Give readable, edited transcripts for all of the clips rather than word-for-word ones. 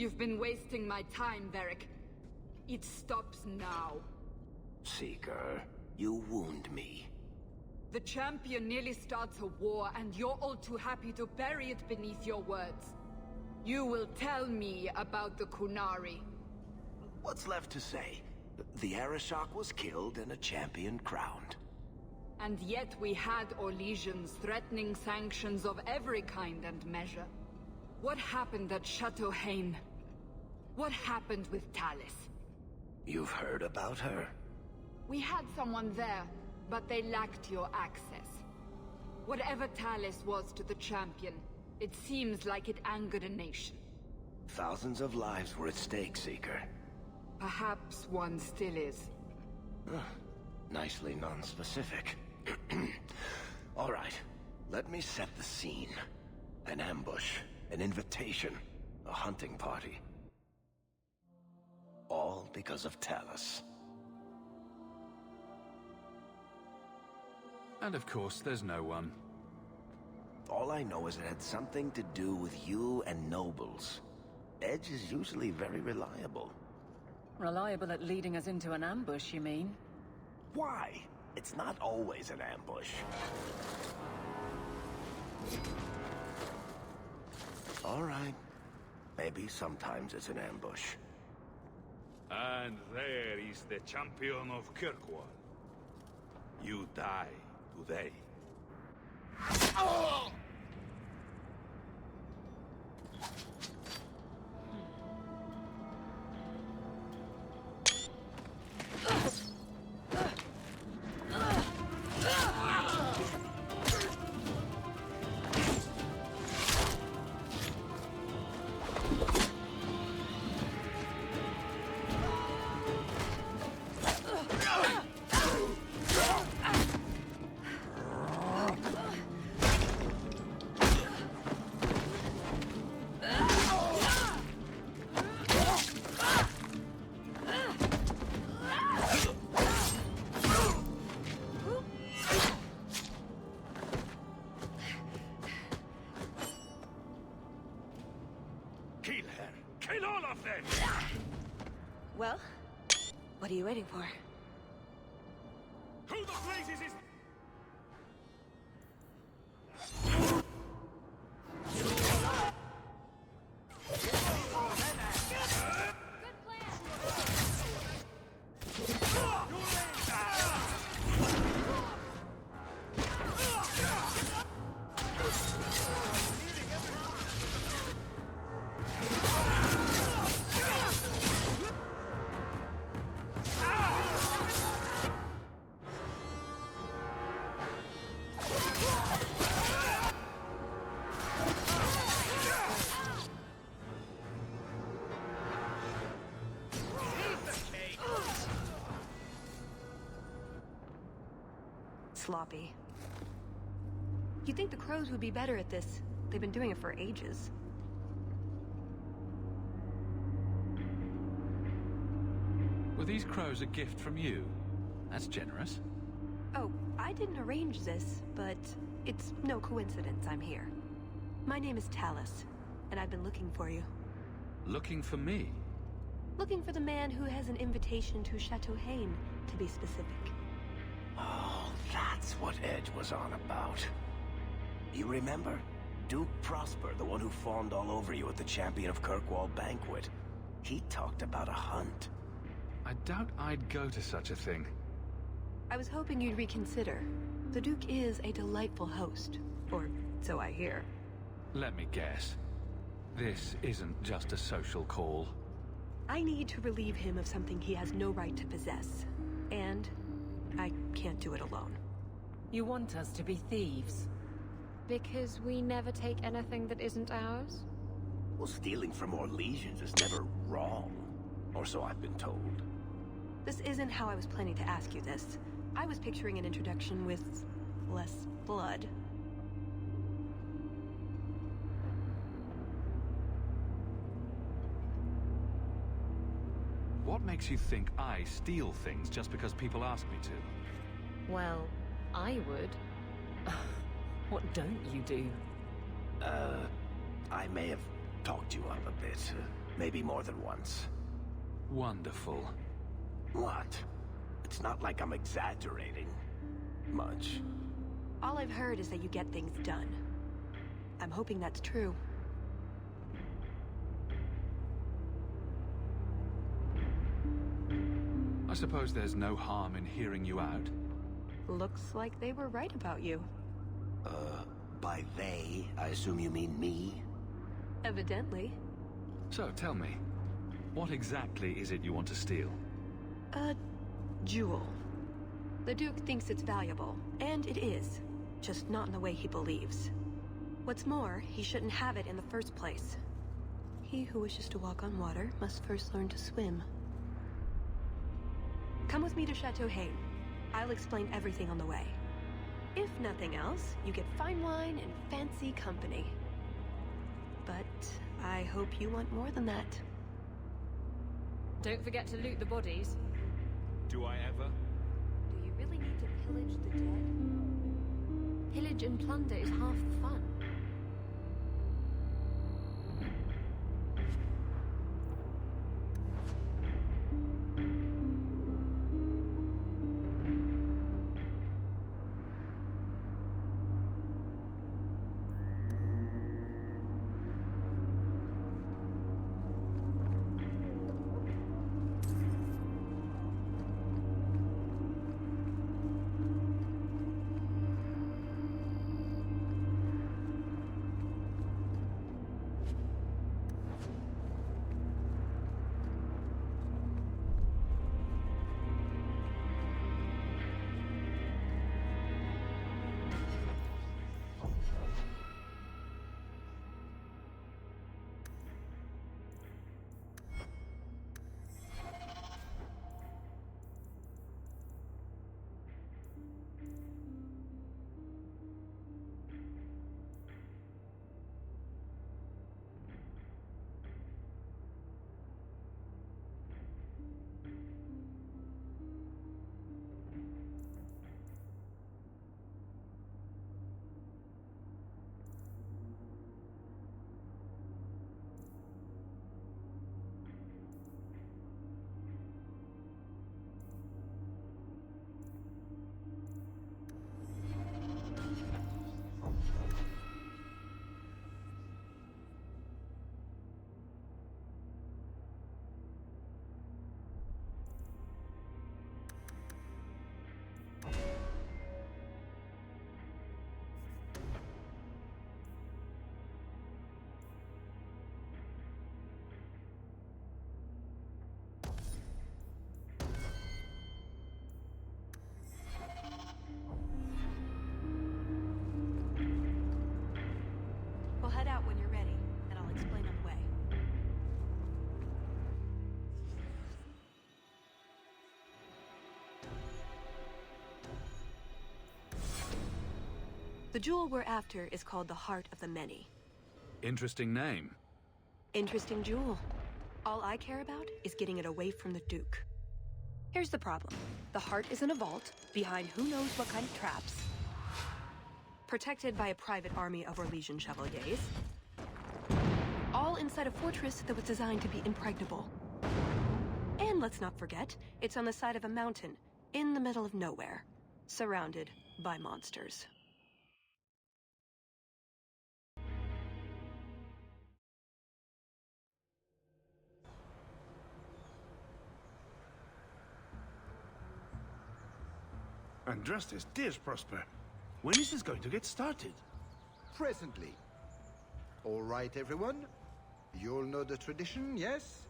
You've been wasting my time, Varric. It stops now. Seeker, you wound me. The champion nearly starts a war, and you're all too happy to bury it beneath your words. You will tell me about the Qunari. What's left to say? The Arishok was killed and a champion crowned. And yet we had Orlesians threatening sanctions of every kind and measure. What happened at Chateau Hain? What happened with Talis? You've heard about her? We had someone there, but they lacked your access. Whatever Talis was to the champion, it seems like it angered a nation. Thousands of lives were at stake, Seeker. Perhaps one still is. Nicely non-specific. All right, let me set the scene. An ambush, an invitation, a hunting party. All because of Talis. And of course, there's no one. All I know is it had something to do with you and nobles. Edge is usually very reliable. Reliable at leading us into an ambush, you mean? Why? It's not always an ambush. All right. Maybe sometimes it's an ambush. And there is the champion of Kirkwall. You die today. Oh! Kill her! Kill all of them! Well, what are you waiting for? Who the blazes is... Sloppy. You'd think the crows would be better at this. They've been doing it for ages. Were these crows a gift from you? That's generous. Oh, I didn't arrange this, but it's no coincidence I'm here. My name is Talis, and I've been looking for you. Looking for me? Looking for the man who has an invitation to Chateau Hain, to be specific. Oh, that's what Edge was on about. You remember? Duke Prosper, the one who fawned all over you at the Champion of Kirkwall banquet. He talked about a hunt. I doubt I'd go to such a thing. I was hoping you'd reconsider. The Duke is a delightful host, or so I hear. Let me guess. This isn't just a social call. I need to relieve him of something he has no right to possess. And I can't do it alone. You want us to be thieves? Because we never take anything that isn't ours? Well, stealing from Orlesians is never wrong. Or so I've been told. This isn't how I was planning to ask you this. I was picturing an introduction with less blood. What makes you think I steal things just because people ask me to? Well, I would. What don't you do? I may have talked you up a bit. Maybe more than once. Wonderful. What? It's not like I'm exaggerating. Much. All I've heard is that you get things done. I'm hoping that's true. I suppose there's no harm in hearing you out. Looks like they were right about you. By they, I assume you mean me? Evidently. So, tell me, what exactly is it you want to steal? A jewel. The Duke thinks it's valuable, and it is. Just not in the way he believes. What's more, he shouldn't have it in the first place. He who wishes to walk on water must first learn to swim. Come with me to Chateau Hain. I'll explain everything on the way. If nothing else, you get fine wine and fancy company. But I hope you want more than that. Don't forget to loot the bodies. Do I ever? Do you really need to pillage the dead? Pillage and plunder is half the fun. Head out when you're ready, and I'll explain on the way. The jewel we're after is called the Heart of the Many. Interesting name. Interesting jewel. All I care about is getting it away from the Duke. Here's the problem. The heart is in a vault, behind who knows what kind of traps. Protected by a private army of Orlesian chevaliers. All inside a fortress that was designed to be impregnable. And let's not forget, it's on the side of a mountain, in the middle of nowhere, surrounded by monsters. Andrastes, dear Prosper. When is this going to get started? Presently. All right, everyone. You'll know the tradition, yes?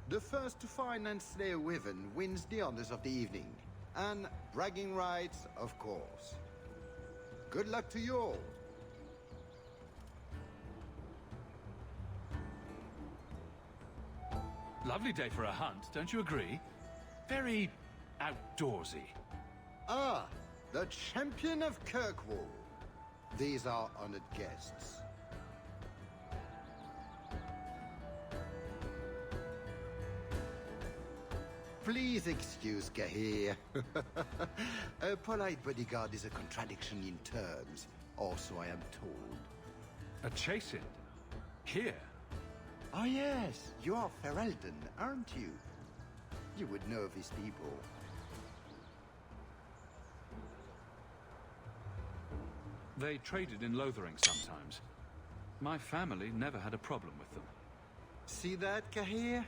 The first to find and slay a wyvern wins the honors of the evening. And bragging rights, of course. Good luck to you all. Lovely day for a hunt, don't you agree? Very outdoorsy. Ah, the champion of Kirkwall. These are honored guests. Please excuse Gahir. A polite bodyguard is a contradiction in terms, or so I am told. A chase-in? Here? Oh yes, you are Ferelden, aren't you? You would know these people. They traded in Lothering sometimes. My family never had a problem with them. See that, Kahir?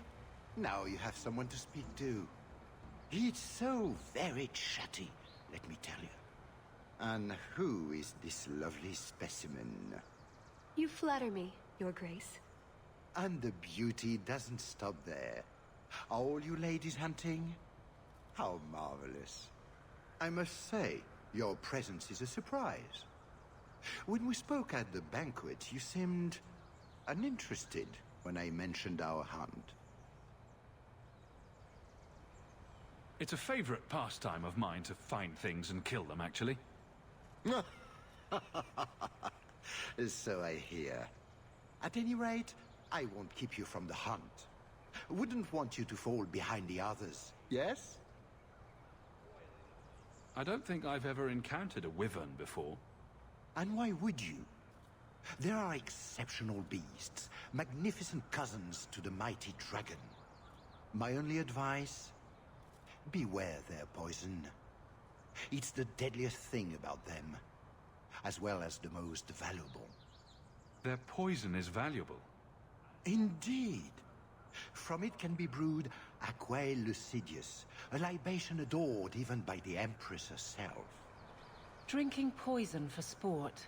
Now you have someone to speak to. He's so very chatty, let me tell you. And who is this lovely specimen? You flatter me, Your Grace. And the beauty doesn't stop there. Are all you ladies hunting? How marvelous. I must say, your presence is a surprise. When we spoke at the banquet, you seemed uninterested when I mentioned our hunt. It's a favorite pastime of mine to find things and kill them, actually. So I hear. At any rate, I won't keep you from the hunt. Wouldn't want you to fall behind the others, yes? I don't think I've ever encountered a wyvern before. And why would you? There are exceptional beasts, magnificent cousins to the mighty dragon. My only advice? Beware their poison. It's the deadliest thing about them, as well as the most valuable. Their poison is valuable. Indeed. From it can be brewed Aquae Lucidius, a libation adored even by the Empress herself. Drinking poison for sport.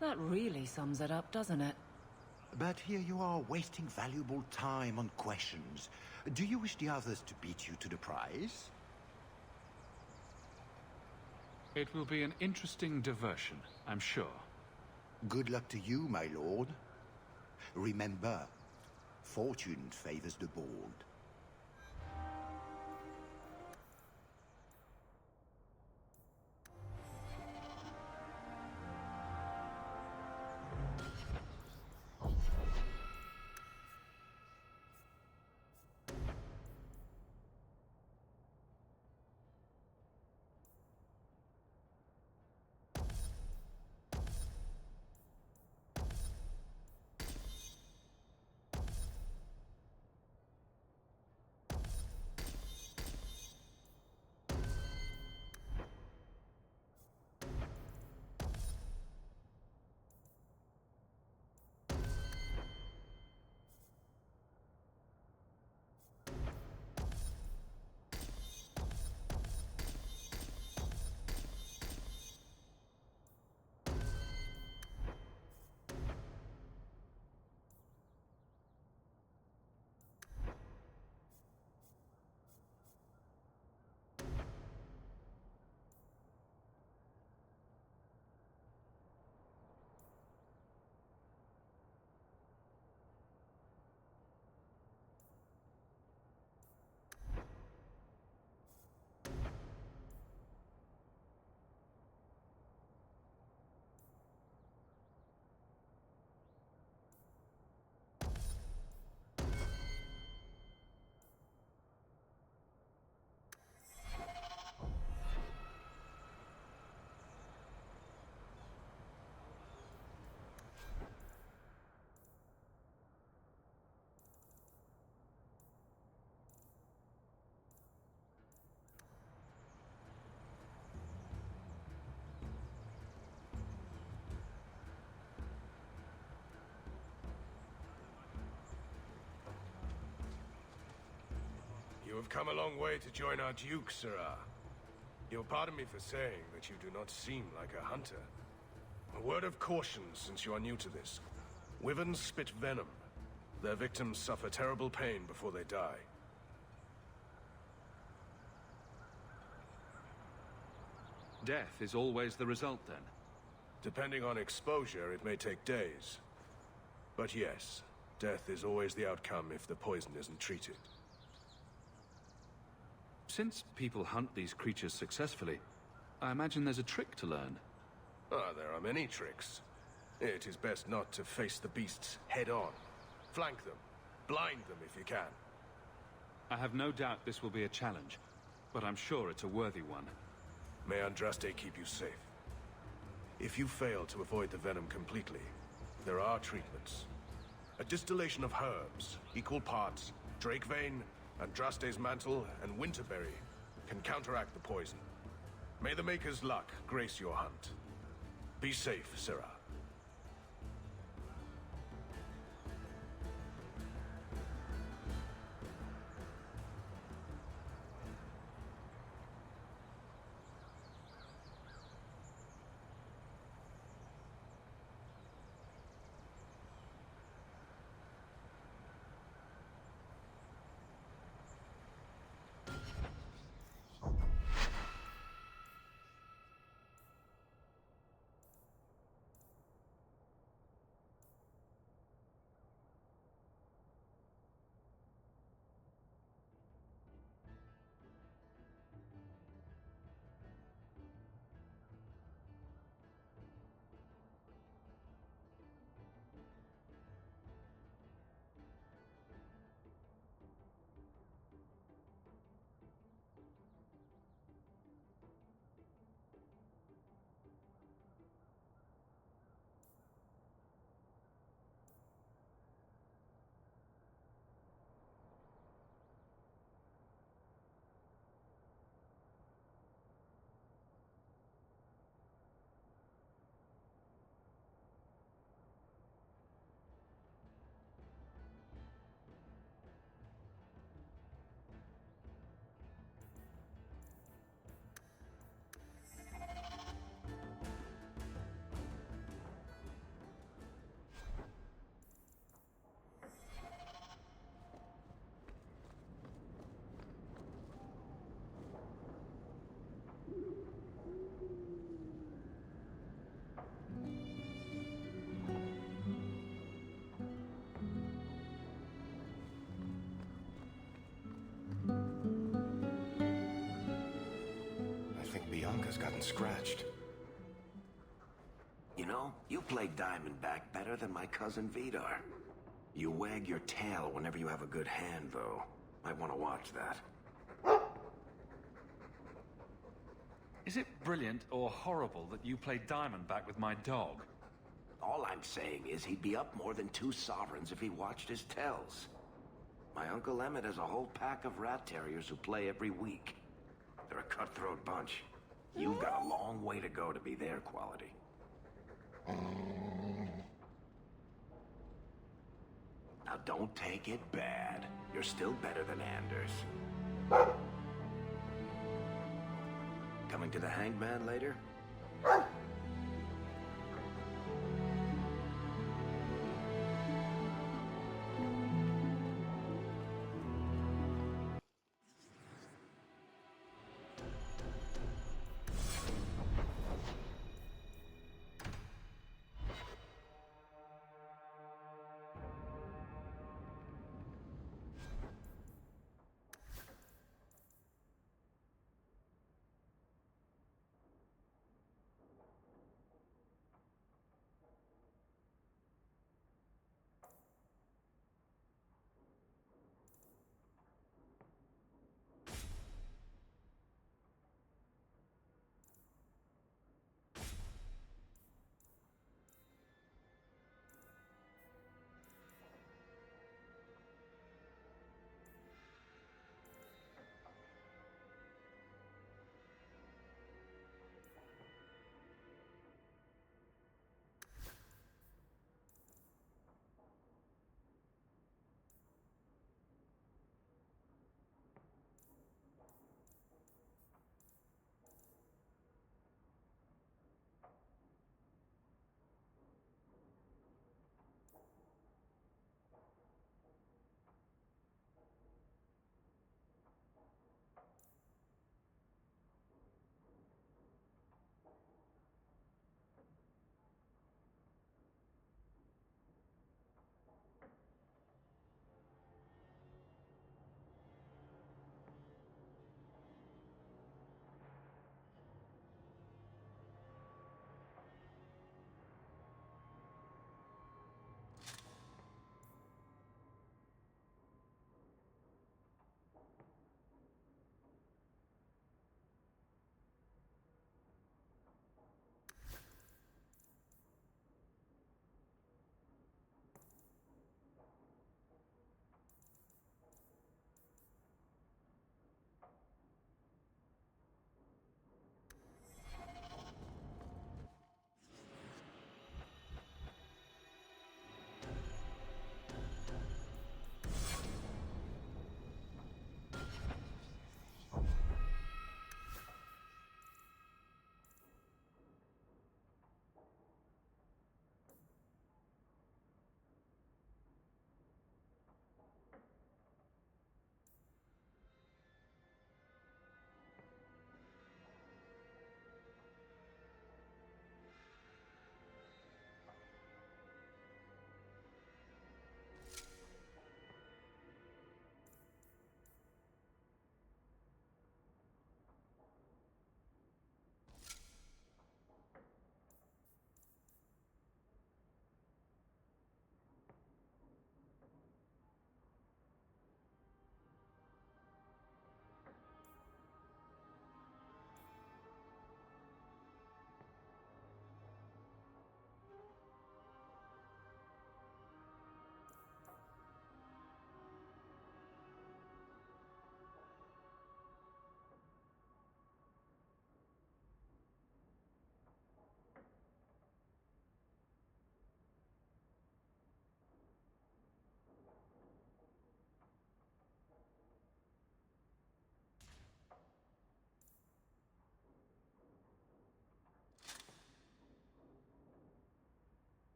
That really sums it up, doesn't it? But here you are wasting valuable time on questions. Do you wish the others to beat you to the prize? It will be an interesting diversion, I'm sure. Good luck to you, my lord. Remember, fortune favors the bold. You have come a long way to join our Duke, Sirrah. You'll pardon me for saying that you do not seem like a hunter. A word of caution since you are new to this. Wyverns spit venom. Their victims suffer terrible pain before they die. Death is always the result, then? Depending on exposure, it may take days. But yes, death is always the outcome if the poison isn't treated. Since people hunt these creatures successfully, I imagine there's a trick to learn. Ah, there are many tricks. It is best not to face the beasts head-on. Flank them. Blind them if you can. I have no doubt this will be a challenge, but I'm sure it's a worthy one. May Andraste keep you safe. If you fail to avoid the venom completely, there are treatments. A distillation of herbs, equal parts, drake vein, Andraste's mantle, and winterberry can counteract the poison. May the Maker's luck grace your hunt. Be safe, Sirrah. Bianca's gotten scratched. You know, you play Diamondback better than my cousin Vidar. You wag your tail whenever you have a good hand, though. Might want to watch that. Is it brilliant or horrible that you play Diamondback with my dog? All I'm saying is he'd be up more than 2 sovereigns if he watched his tells. My Uncle Emmett has a whole pack of rat terriers who play every week. They're a cutthroat bunch. You've got a long way to go to be their quality. Now don't take it bad. You're still better than Anders. Coming to the Hangman later?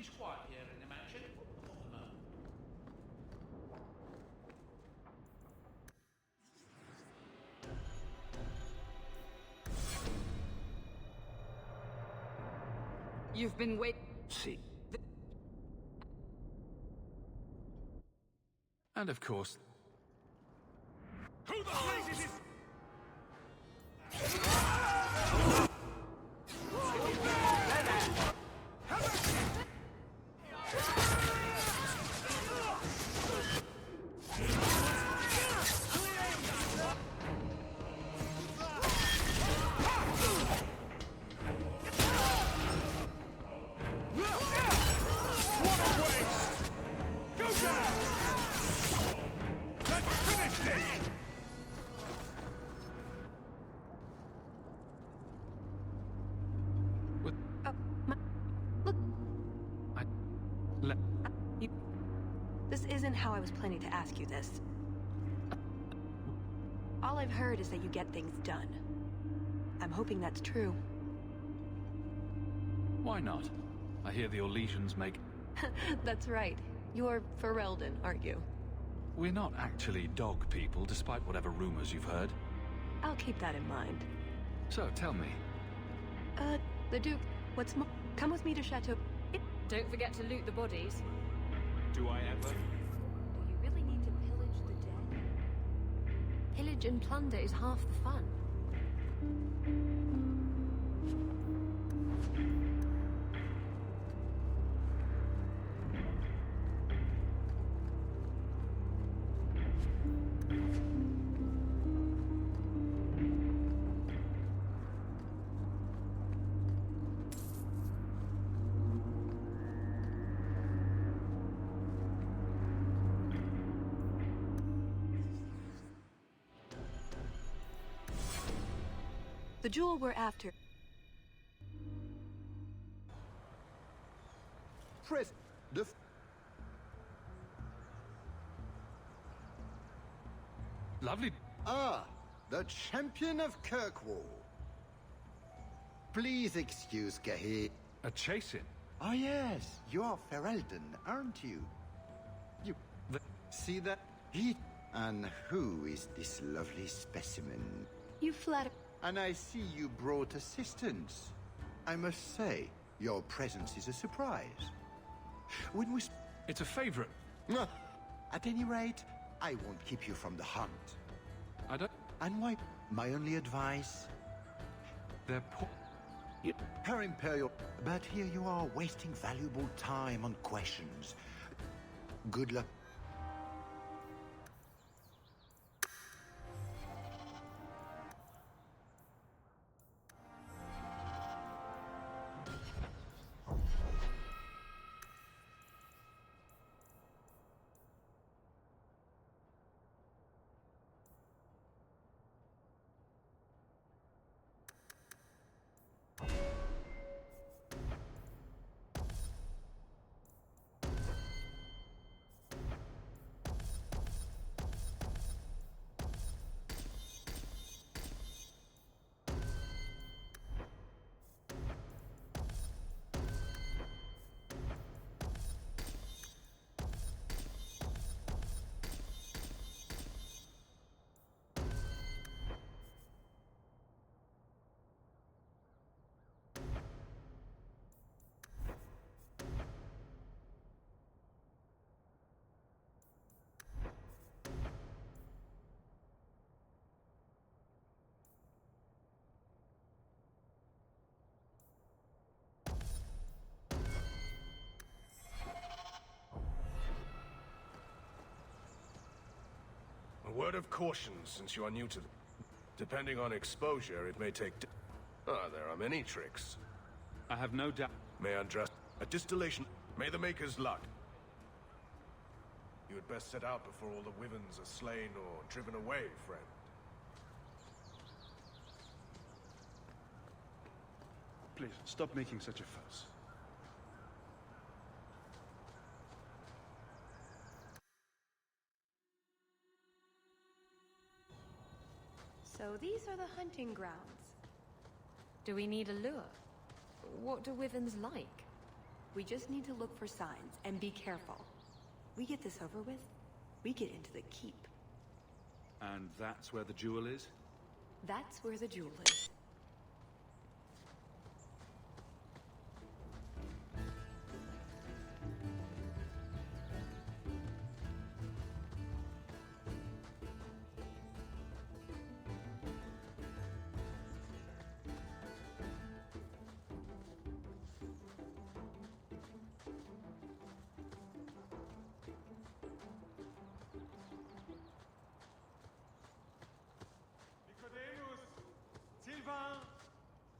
Everything's quiet here in the mansion. For the moment. You've been waiting. See. And of course, Who the blazes is... This isn't how I was planning to ask you this. All I've heard is that you get things done. I'm hoping that's true. why not? I hear the Orlesians make... That's right. You're Ferelden, aren't you? We're not actually dog people, despite whatever rumors you've heard. I'll keep that in mind. So, tell me. The Duke, what's more? Come with me to Chateau... Don't forget to loot the bodies. Do I ever? Do you really need to pillage the dead? Pillage and plunder is half the fun. The jewel we're after. Press the... Lovely. Ah, the champion of Kirkwall. Please excuse Gahir. A chase-in. Oh yes, you are Ferelden, aren't you? You The... see that? He... And who is this lovely specimen? You flatter... And I see you brought assistance. I must say, your presence is a surprise. When we... It's a favorite. At any rate, I won't keep you from the hunt. I don't... And why? My only advice? They're poor. Her Imperial... But here you are wasting valuable time on questions. Good luck. A word of caution, since you are new to the... Depending on exposure, it may take... there are many tricks. I have no doubt. May undress... A distillation... May the maker's luck. You had best set out before all the wyverns are slain or driven away, friend. Please, stop making such a fuss. So these are the hunting grounds. Do we need a lure? What do wyverns like? We just need to look for signs and be careful. We get this over with, we get into the keep. And that's where the jewel is? That's where the jewel is.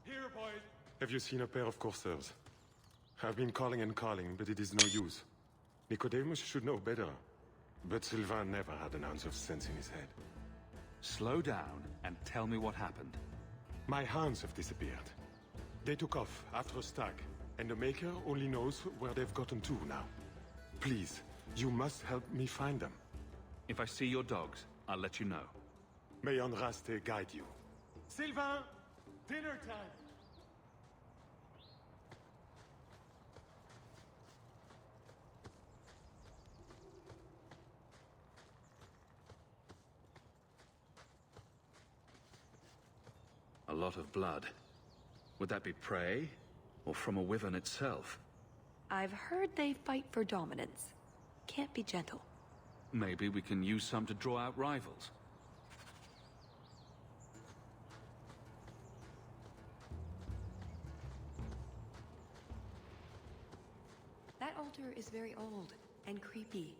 Here, boy. Have you seen a pair of coursers? I've been calling and calling, but it is no use. Nicodemus should know better. But Sylvain never had an ounce of sense in his head. Slow down and tell me what happened. My hands have disappeared. They took off after a stag, and the Maker only knows where they've gotten to now. Please, you must help me find them. If I see your dogs, I'll let you know. May Andraste guide you. Sylvain! Dinner time! A lot of blood. Would that be prey? Or from a wyvern itself? I've heard they fight for dominance. Can't be gentle. Maybe we can use some to draw out rivals. That altar is very old and creepy.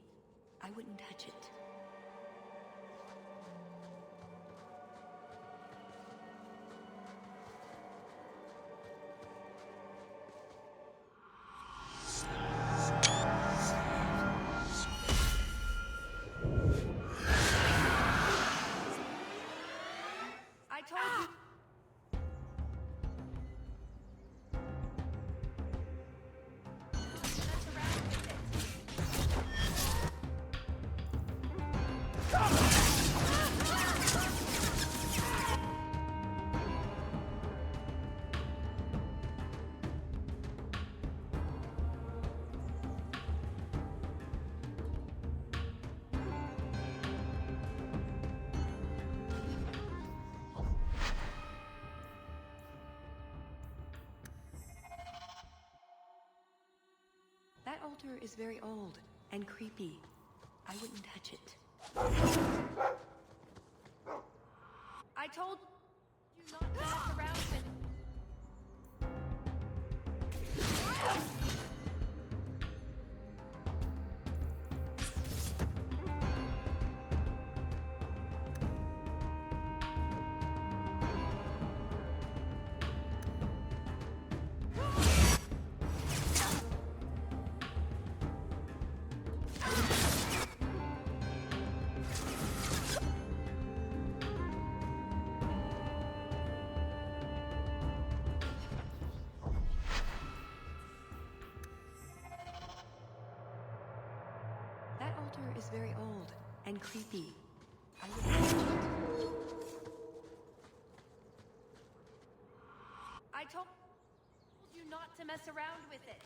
I wouldn't touch it. I told you. That altar is very old and creepy. I wouldn't touch it. I told you not to mess around with it. That altar is very old and creepy. I wouldn't touch it. I told you not to mess around with it.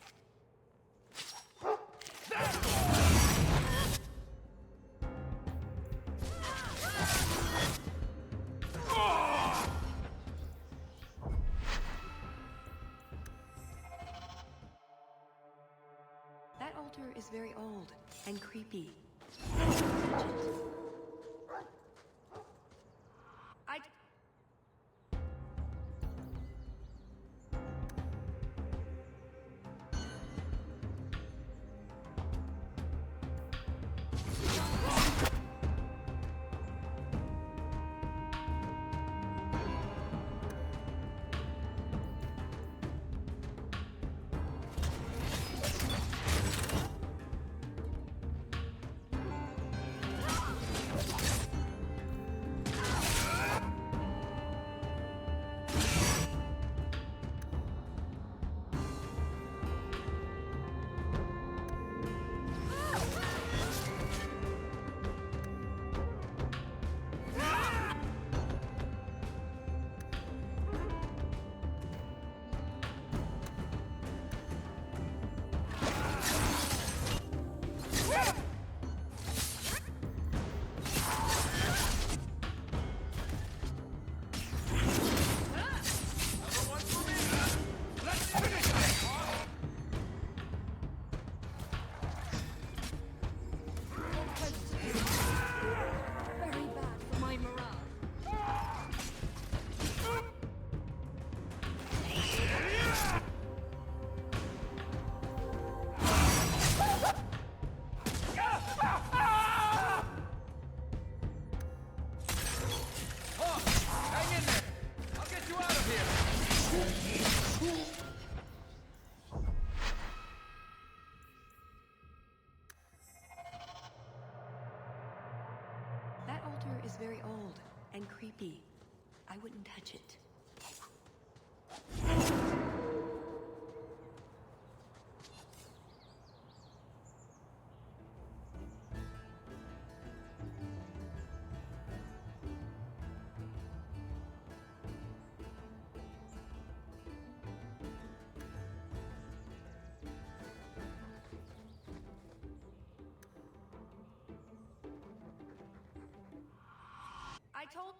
That altar is very old and creepy. I wouldn't touch it. wouldn't touch it. I told...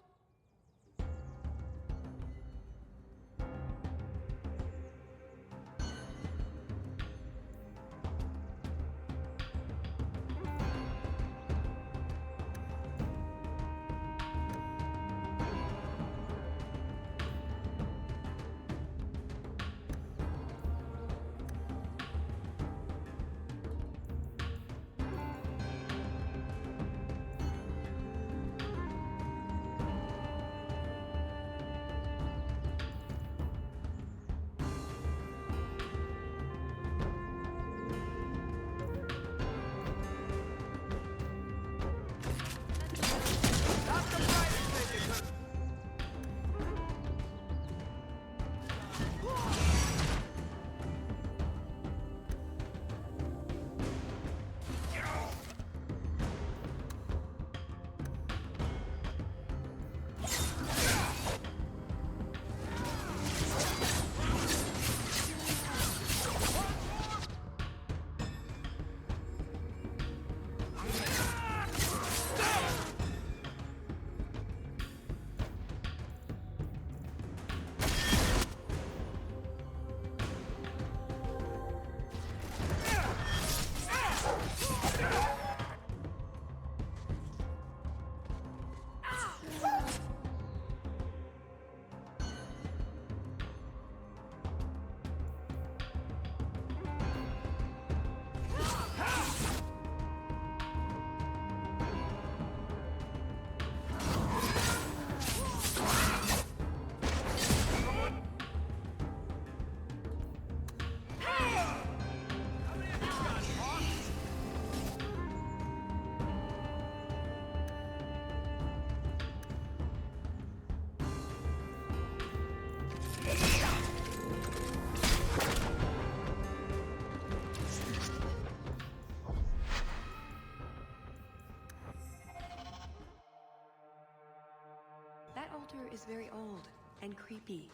That altar is very old and creepy.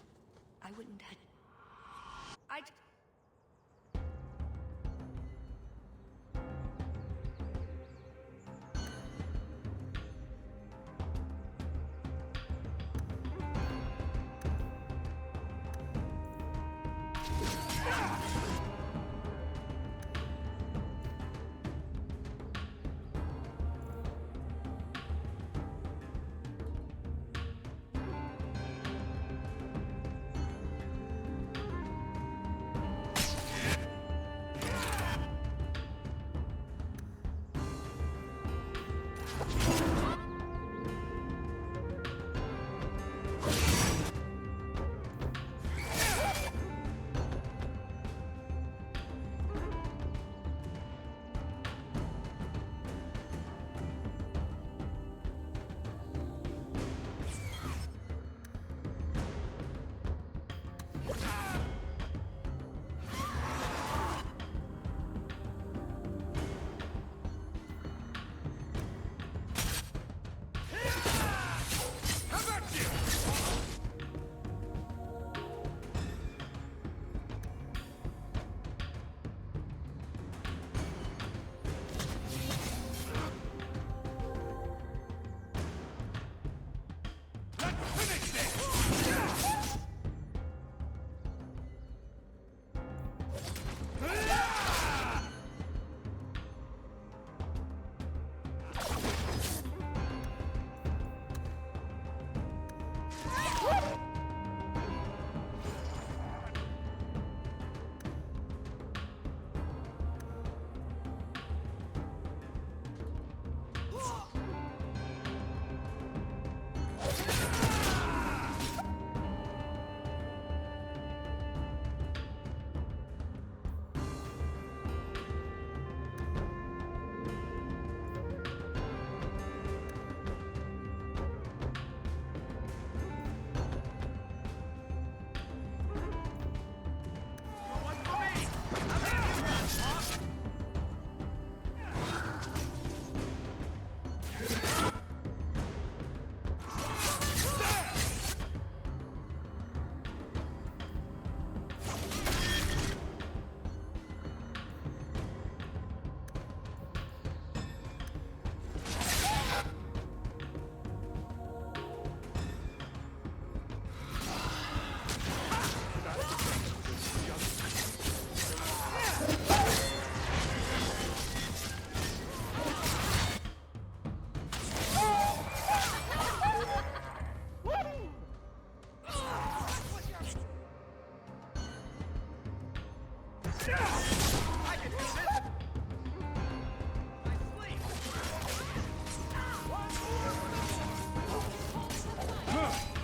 I wouldn't touch...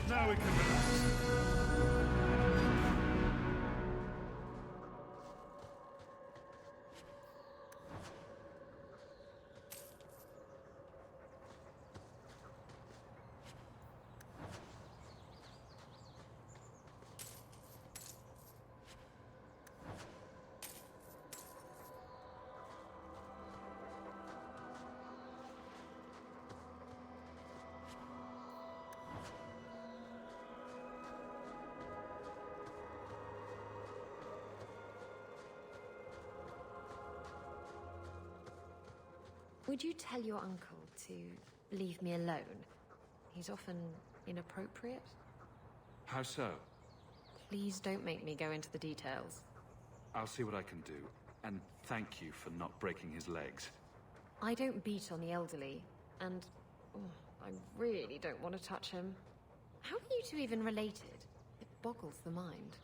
Now we can relax. Would you tell your uncle to leave me alone? He's often inappropriate. How so? Please don't make me go into the details. I'll see what I can do. And thank you for not breaking his legs. I don't beat on the elderly, and I really don't want to touch him. How are you two even related? It boggles the mind.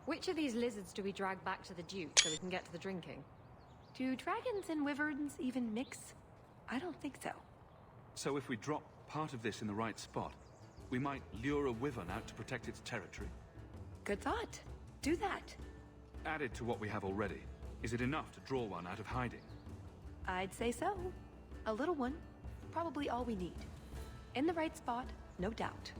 Which of these lizards do we drag back to the Duke so we can get to the drinking? Do dragons and wyverns even mix? I don't think so. So if we drop part of this in the right spot, we might lure a wyvern out to protect its territory. Good thought. Do that. Added to what we have already, is it enough to draw one out of hiding? I'd say so. A little one. Probably all we need. In the right spot, no doubt.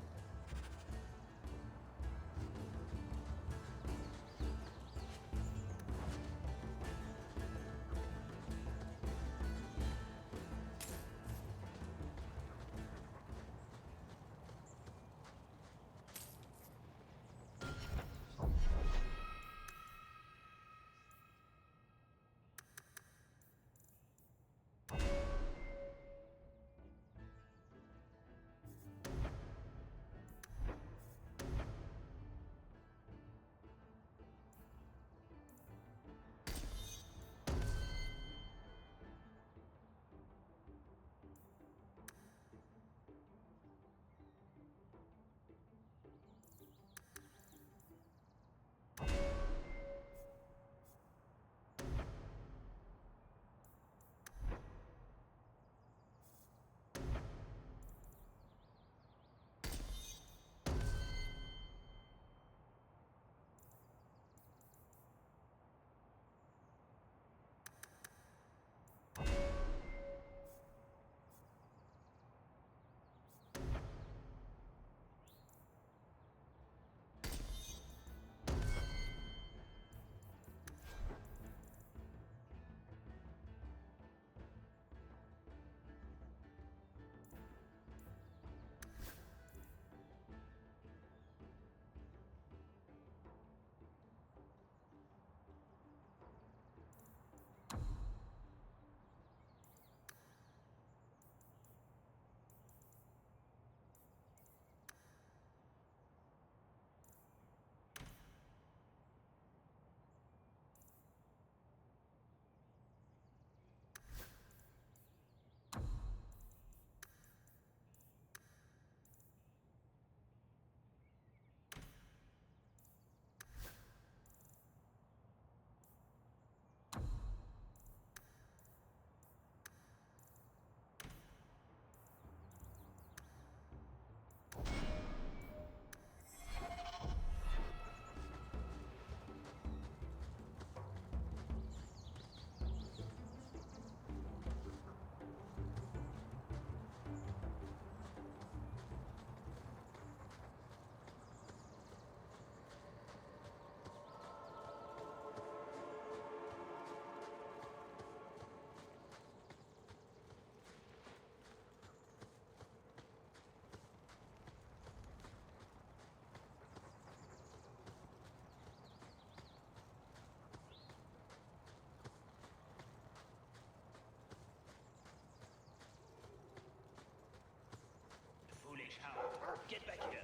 Get back here.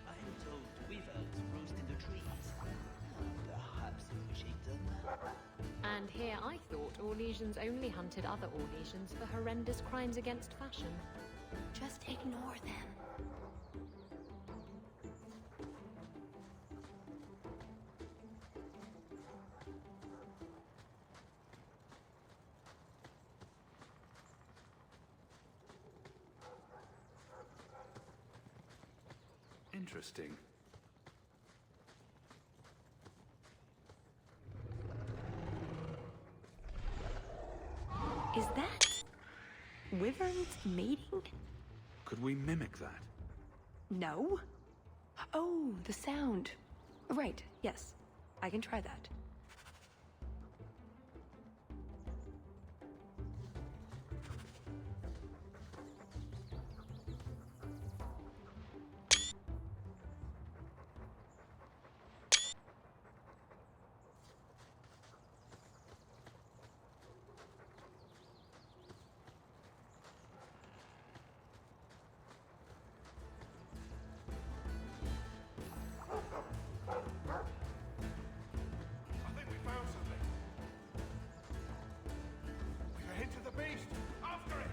I'm told wyverns roost in the trees. Perhaps you wish eat them. And here I thought Orlesians only hunted other Orlesians for horrendous crimes against fashion. Just ignore them. Interesting. Is that wyverns mating? Could we mimic that? No. Oh, the sound. Right, yes. I can try that. I think we found something. Like a hint of the beast. After it!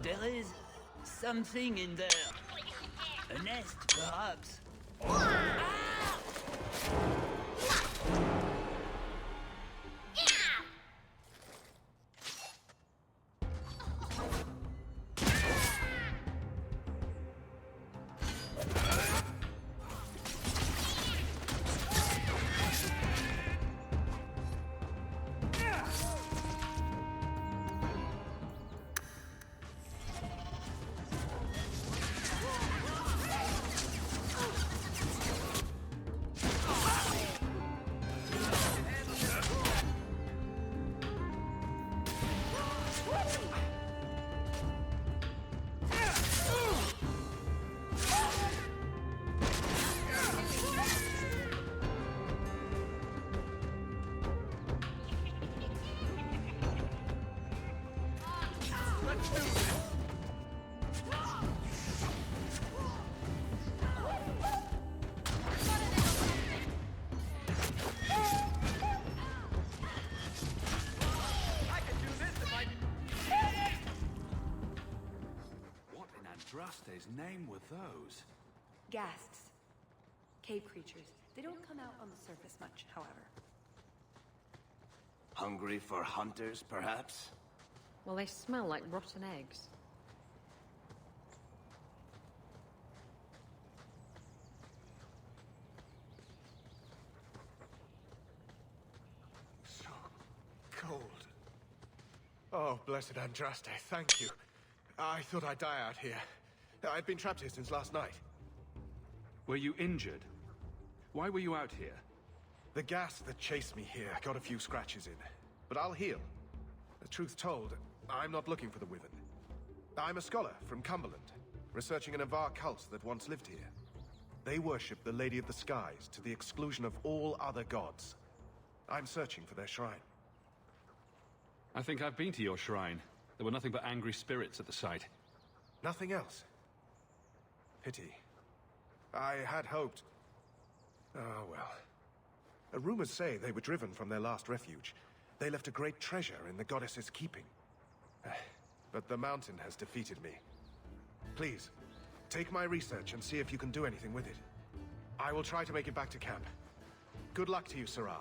There is something in there. A nest, perhaps. What in Andraste's name were those? Ghasts. Cave creatures. They don't come out on the surface much, however. Hungry for hunters, perhaps? Well, they smell like rotten eggs. So cold. Oh, blessed Andraste, thank you. I thought I'd die out here. I've been trapped here since last night. Were you injured? Why were you out here? The gas that chased me here got a few scratches in, but I'll heal. The truth told, I'm not looking for the Wyvern. I'm a scholar from Cumberland, researching an Avar cult that once lived here. They worship the Lady of the Skies to the exclusion of all other gods. I'm searching for their shrine. I think I've been to your shrine. There were nothing but angry spirits at the site. Nothing else. Pity. I had hoped. Oh, well. Rumors say they were driven from their last refuge. They left a great treasure in the goddess's keeping. But the mountain has defeated me. Please, take my research and see if you can do anything with it. I will try to make it back to camp. Good luck to you, Sarah.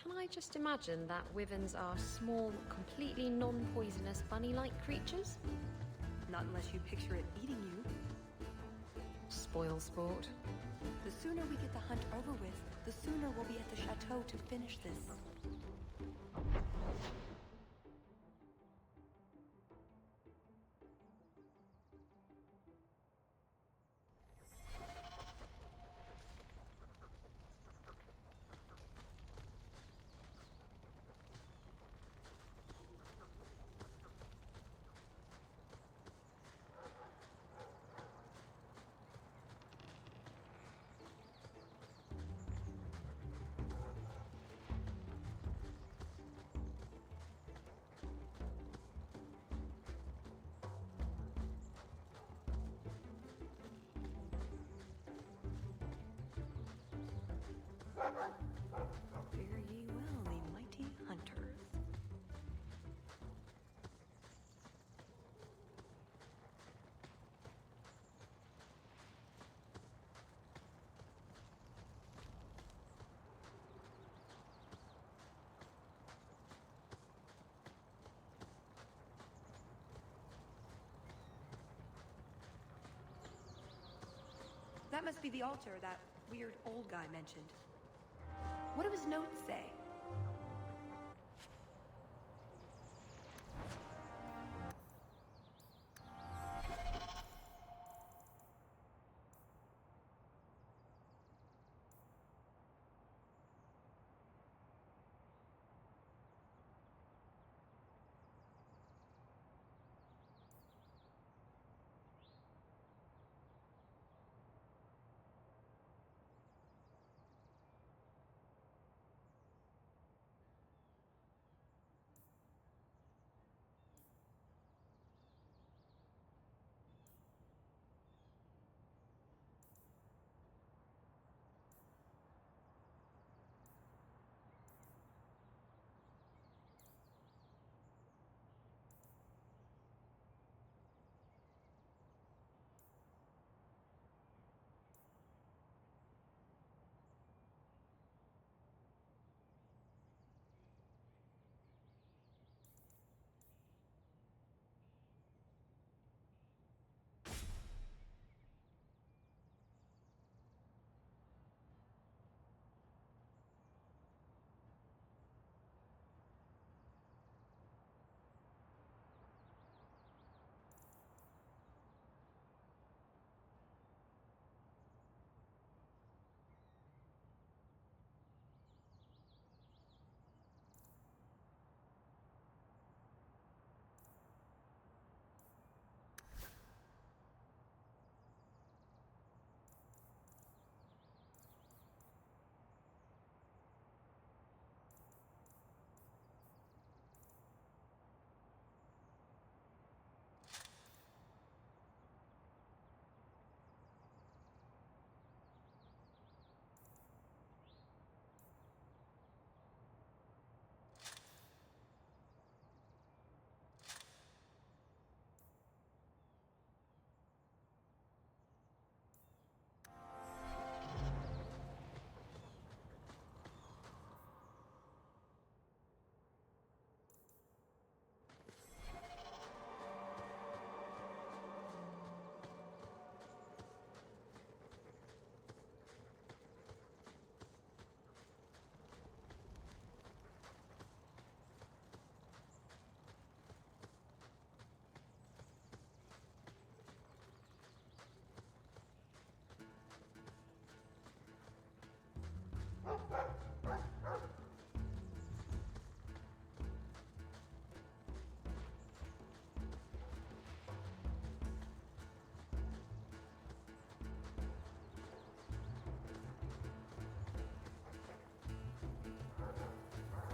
can I just imagine that wyverns are small, completely non-poisonous bunny-like creatures? Not unless you picture it eating you. Spoil sport. The sooner we get the hunt over with, the sooner we'll be at the chateau to finish this. Fare ye well, ye mighty hunters. That must be the altar that weird old guy mentioned. What do his notes say?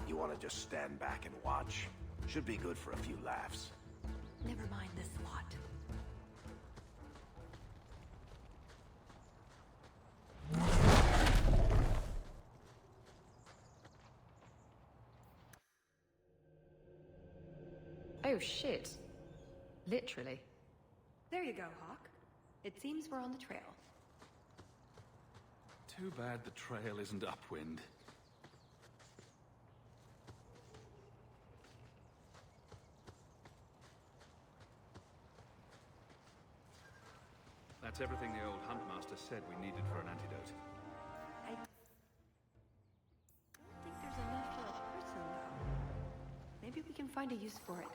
You want to just stand back and watch? Should be good for a few laughs. Never mind this lot. Oh shit. Literally. There you go, Hawk. It seems we're on the trail. Too bad the trail isn't upwind. That's everything the old Huntmaster said we needed for an antidote. I don't think there's enough for a person, though. Maybe we can find a use for it.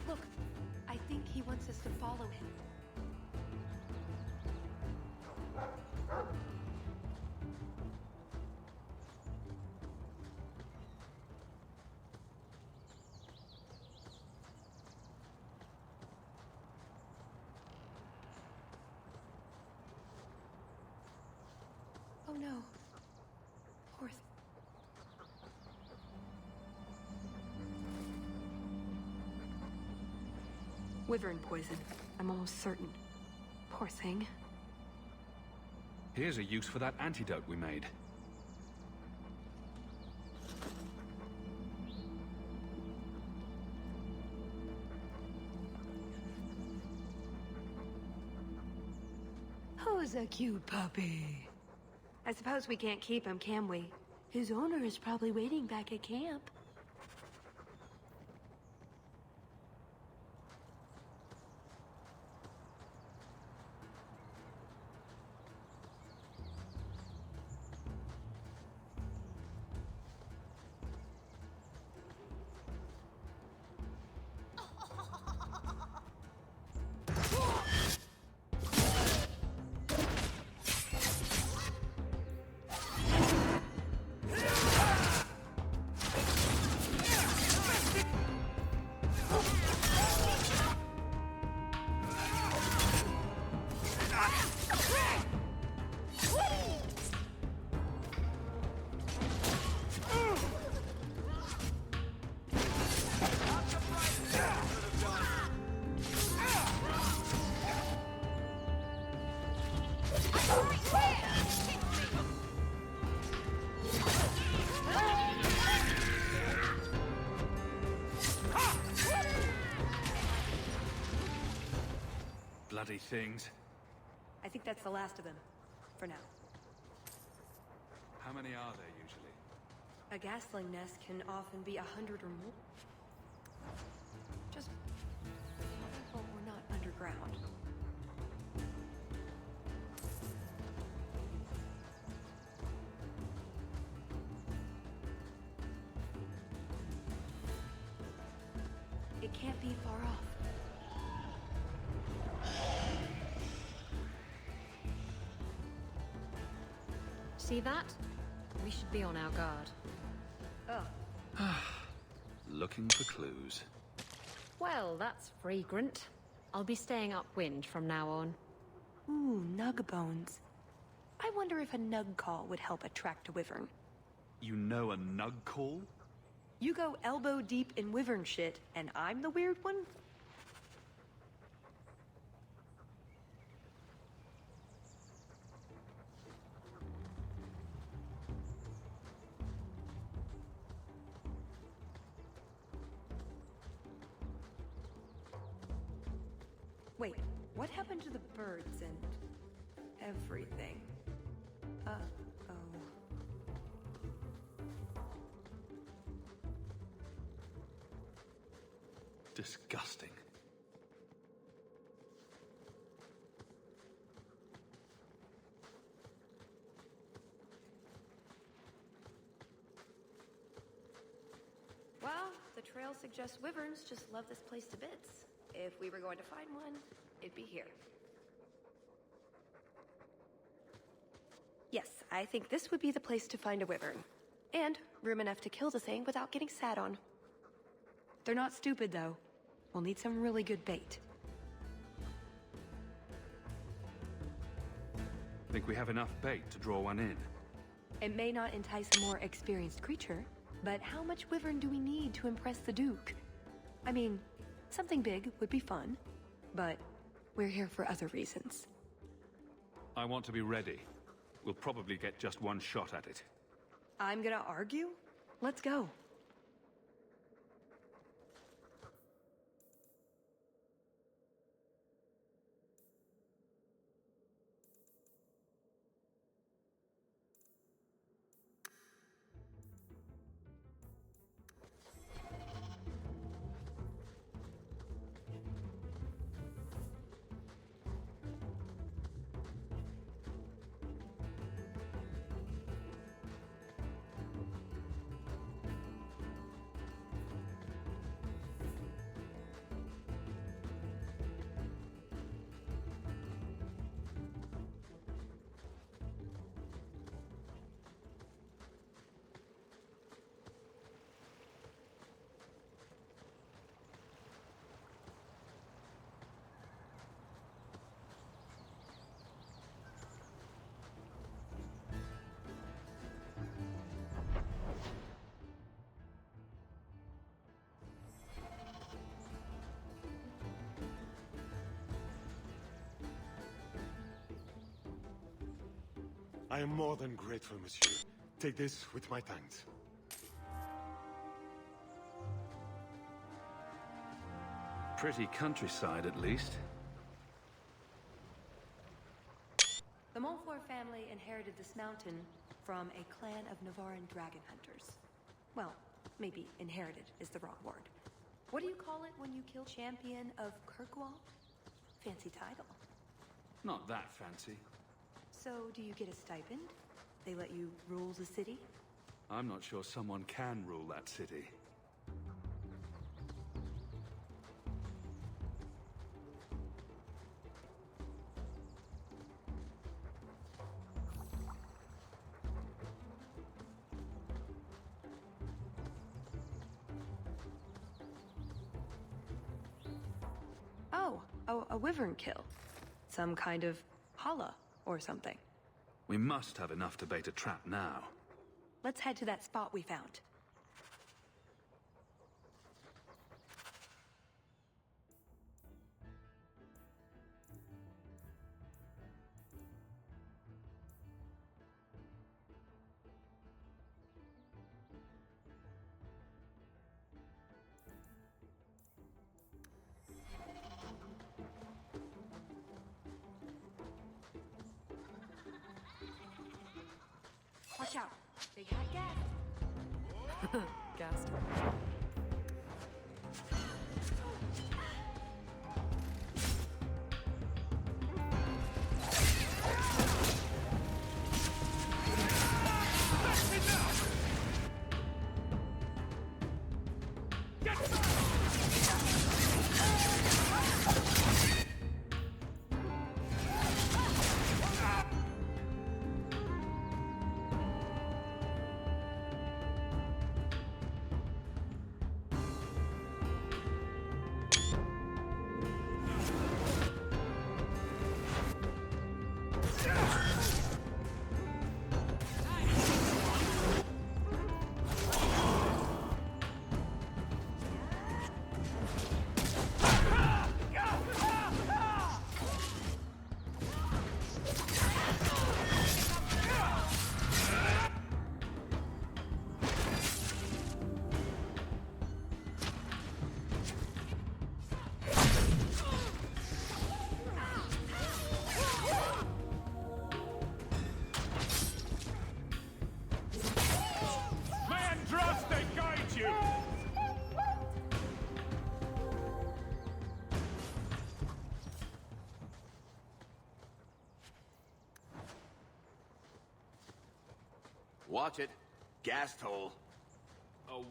Look, I think he wants us to follow him. Oh no. Poor Wyvern poison. I'm almost certain. Poor thing. Here's a use for that antidote we made. Who's a cute puppy? I suppose we can't keep him, can we? His owner is probably waiting back at camp. Bloody things. I think that's the last of them. For now. How many are there usually? A gasling nest can often be 100 or more. Just well, we're not underground. It can't be far off. See that? We should be on our guard. Oh. Looking for clues. Well, that's fragrant. I'll be staying upwind from now on. Ooh, nug bones. I wonder if a nug call would help attract a wyvern. You know a nug call? You go elbow deep in wyvern shit, and I'm the weird one? Wait, what happened to the birds and everything? Uh-oh. Disgusting. Well, the trail suggests wyverns just love this place to bits. If we were going to find one, it'd be here. Yes, I think this would be the place to find a wyvern. And room enough to kill the thing without getting sat on. They're not stupid, though. We'll need some really good bait. Think we have enough bait to draw one in? It may not entice a more experienced creature, but how much wyvern do we need to impress the Duke? I mean, something big would be fun, but we're here for other reasons. I want to be ready. We'll probably get just one shot at it. I'm gonna argue? Let's go. I am more than grateful, monsieur. Take this with my thanks. Pretty countryside, at least. The Montfort family inherited this mountain from a clan of Navarran dragon hunters. Well, maybe inherited is the wrong word. What do you call it when you kill champion of Kirkwall? Fancy title. Not that fancy. So, do you get a stipend? They let you rule the city? I'm not sure someone can rule that city. Oh, a wyvern kill. Some kind of holla or something. We must have enough to bait a trap now. Let's head to that spot we found. Watch out. They got gas. Gassed. Watch it. Gas hole. Oh.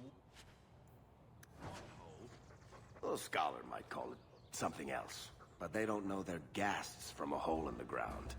A scholar might call it something else, but they don't know they're ghasts from a hole in the ground.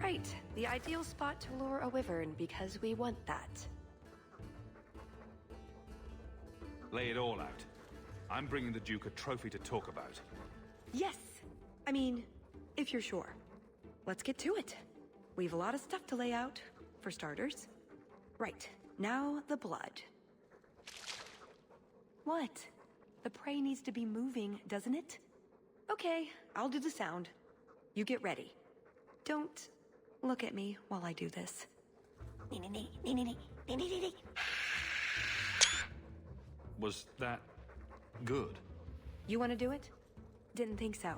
Right, the ideal spot to lure a wyvern because we want that. Lay it all out. I'm bringing the Duke a trophy to talk about. Yes! I mean, if you're sure. Let's get to it. We've a lot of stuff to lay out, for starters. Right, now the blood. What? The prey needs to be moving, doesn't it? Okay, I'll do the sound. You get ready. Don't look at me while I do this. Was that good? You want to do it? Didn't think so.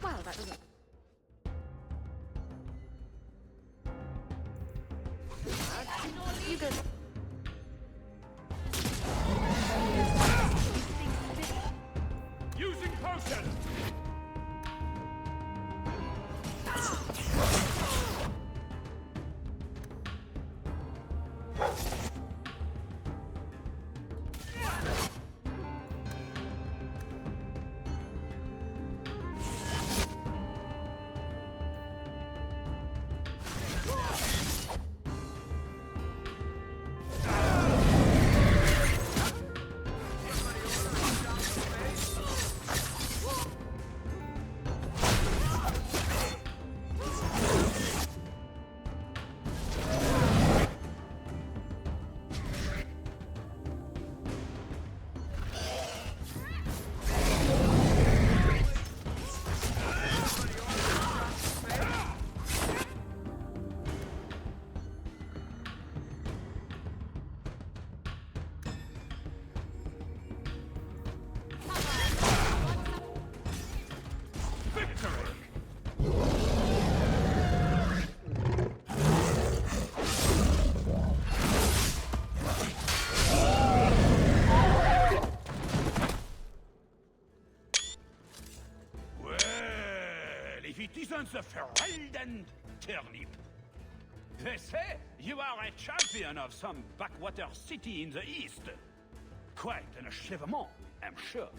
Wow, that doesn't... You good? Using potion! The Ferelden turnip. They say you are a champion of some backwater city in the east. Quite an achievement, I'm sure.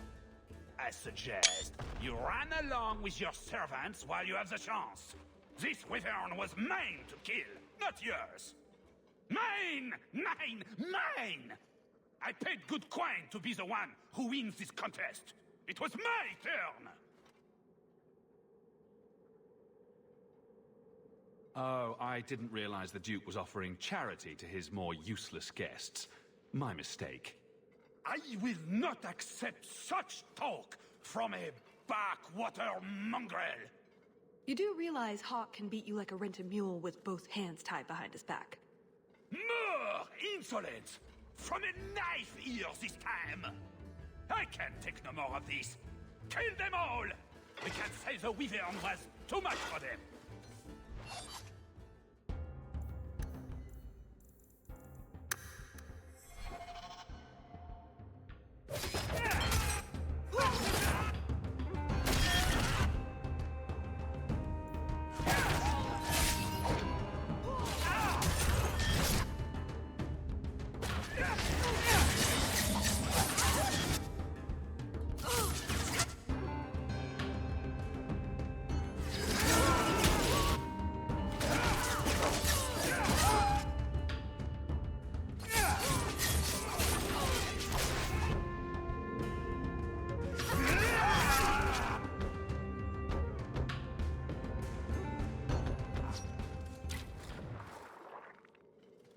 I suggest you run along with your servants while you have the chance. This wyvern was mine to kill, not yours. Mine! Mine! Mine! I paid good coin to be the one who wins this contest. It was my turn! Oh, I didn't realize the Duke was offering charity to his more useless guests. My mistake. I will not accept such talk from a backwater mongrel. You do realize Hawk can beat you like a rented mule with both hands tied behind his back. More insolence! From a knife ear this time! I can't take no more of this. Kill them all! We can say the wyvern was too much for them.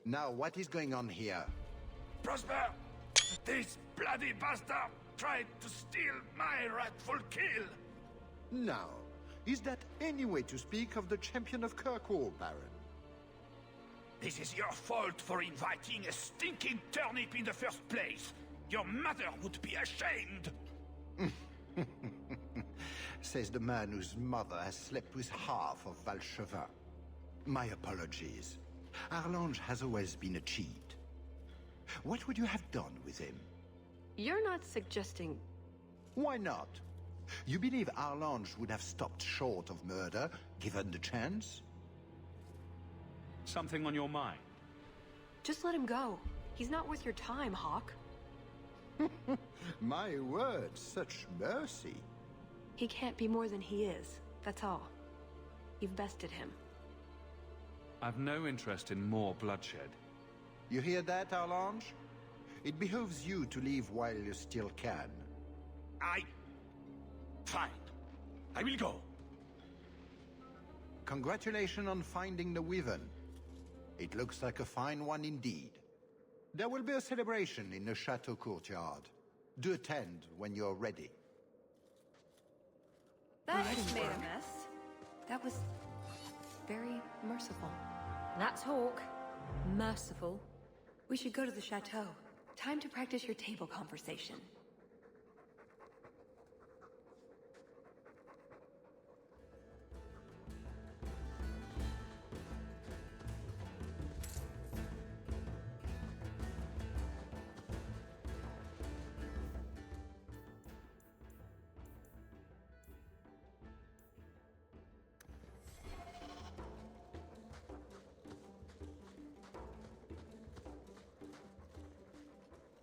Now, what is going on here? Prosper! This bloody bastard tried to steal my rightful kill! Now, is that any way to speak of the champion of Kirkwall, Baron? This is your fault for inviting a stinking turnip in the first place! Your mother would be ashamed! Says the man whose mother has slept with half of Valchevin. My apologies. Arlange has always been a cheat. What would you have done with him? You're not suggesting... Why not? You believe Arlange would have stopped short of murder, given the chance? Something on your mind? Just let him go. He's not worth your time, Hawk. My word, such mercy. He can't be more than he is, that's all. You've bested him. I've no interest in more bloodshed. You hear that, Arlange? It behooves you to leave while you still can. Fine. I will go. Congratulations on finding the Wyvern. It looks like a fine one indeed. There will be a celebration in the chateau courtyard. Do attend when you're ready. That just made a mess. That was very merciful. That's Hawk. Merciful. We should go to the chateau. Time to practice your table conversation.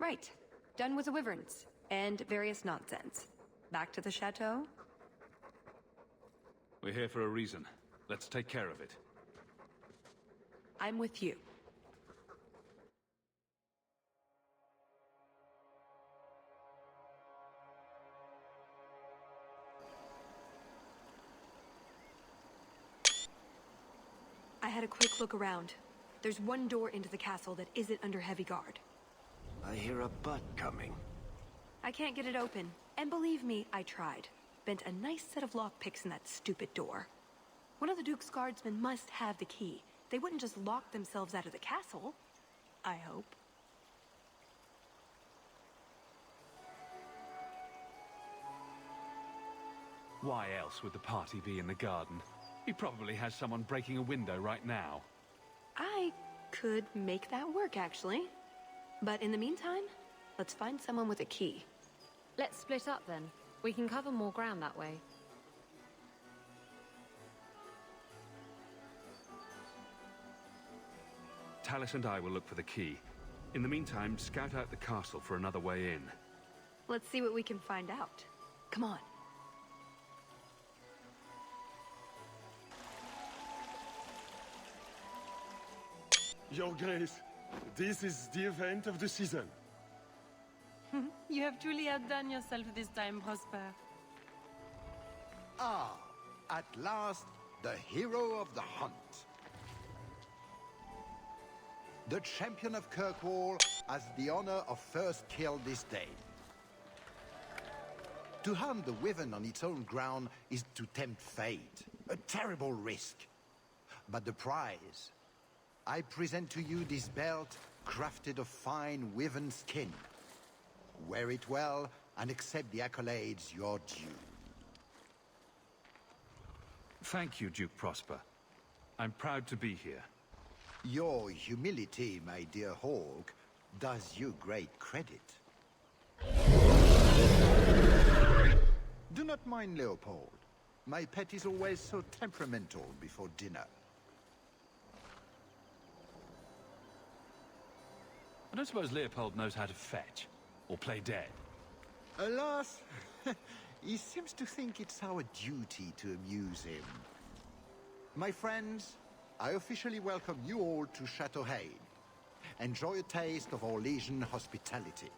Right. Done with the wyverns. And various nonsense. Back to the chateau? We're here for a reason. Let's take care of it. I'm with you. I had a quick look around. There's one door into the castle that isn't under heavy guard. I hear a butt coming. I can't get it open. And believe me, I tried. Bent a nice set of lockpicks in that stupid door. One of the Duke's guardsmen must have the key. They wouldn't just lock themselves out of the castle. I hope. Why else would the party be in the garden? He probably has someone breaking a window right now. I could make that work, actually. But in the meantime, let's find someone with a key. Let's split up then. We can cover more ground that way. Tallis and I will look for the key. In the meantime, scout out the castle for another way in. Let's see what we can find out. Come on. Your Grace, this is the event of the season. You have truly outdone yourself this time, Prosper. Ah, at last, the hero of the hunt. The champion of Kirkwall has the honor of first kill this day. To hunt the Wyvern on its own ground is to tempt fate. A terrible risk. But the prize... I present to you this belt crafted of fine Wyvern skin. Wear it well and accept the accolades you're due. Thank you, Duke Prosper. I'm proud to be here. Your humility, my dear Hawk, does you great credit. Do not mind Leopold. My pet is always so temperamental before dinner. I don't suppose Leopold knows how to fetch, or play dead. Alas, he seems to think it's our duty to amuse him. My friends, I officially welcome you all to Chateau Hain. Enjoy a taste of Orlesian hospitality.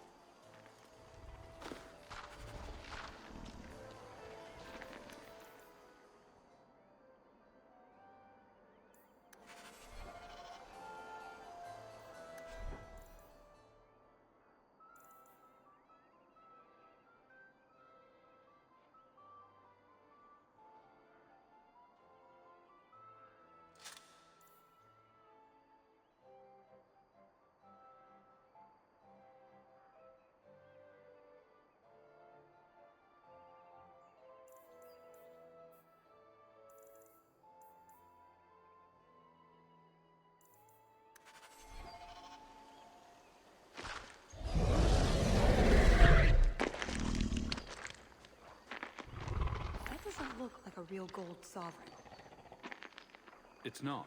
look like a real gold sovereign. It's not.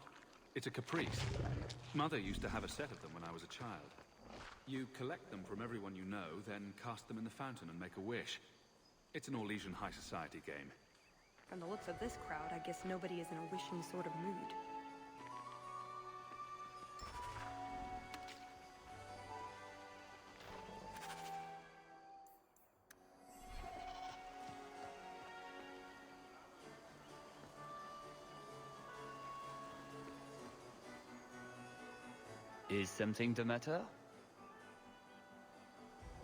It's a caprice. Mother used to have a set of them when I was a child. You collect them from everyone you know, then cast them in the fountain and make a wish. It's an Orlesian high society game. From the looks of this crowd, I guess nobody is in a wishing sort of mood. Is something the matter?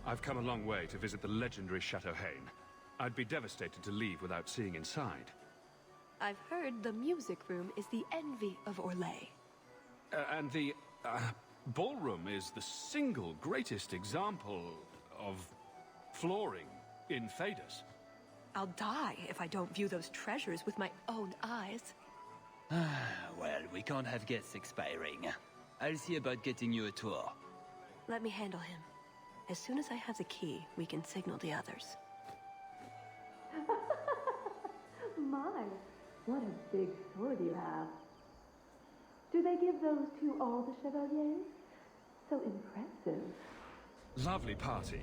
I've come a long way to visit the legendary Chateau Hain. I'd be devastated to leave without seeing inside. I've heard the music room is the envy of Orlais. And the ballroom is the single greatest example of flooring in Thedas. I'll die if I don't view those treasures with my own eyes. Well, we can't have guests expiring. I'll see about getting you a tour. Let me handle him. As soon as I have the key, we can signal the others. My, what a big sword you have. Do they give those to all the chevaliers? So impressive. Lovely party.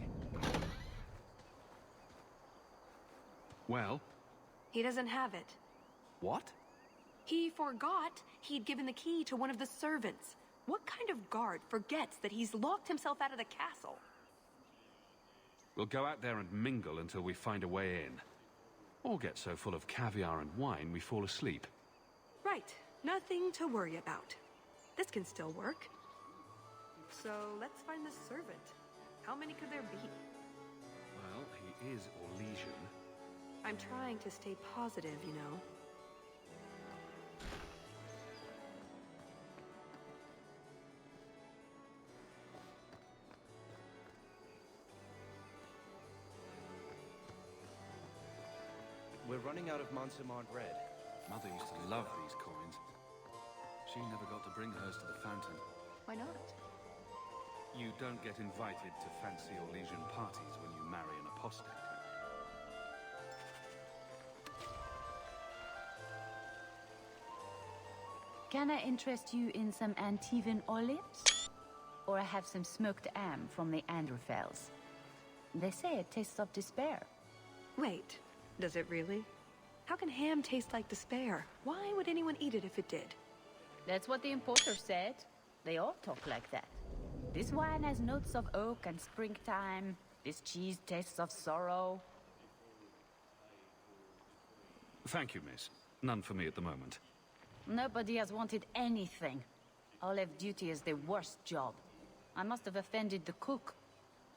Well? He doesn't have it. What? He forgot he'd given the key to one of the servants. What kind of guard forgets that he's locked himself out of the castle? We'll go out there and mingle until we find a way in. Or get so full of caviar and wine we fall asleep. Right. Nothing to worry about. This can still work. So let's find the servant. How many could there be? Well, he is Orlesian. I'm trying to stay positive, you know. We're running out of Montsemart red. Mother used to love these coins. She never got to bring hers to the fountain. Why not? You don't get invited to fancy Orlesian parties when you marry an apostate. Can I interest you in some Antivan olives? Or I have some smoked ham from the Androfels. They say it tastes of despair. Wait, does it really? How can ham taste like despair? Why would anyone eat it if it did? That's what the importer said. They all talk like that. This wine has notes of oak and springtime. This cheese tastes of sorrow. Thank you, miss. None for me at the moment. Nobody has wanted anything. Olive duty is the worst job. I must have offended the cook.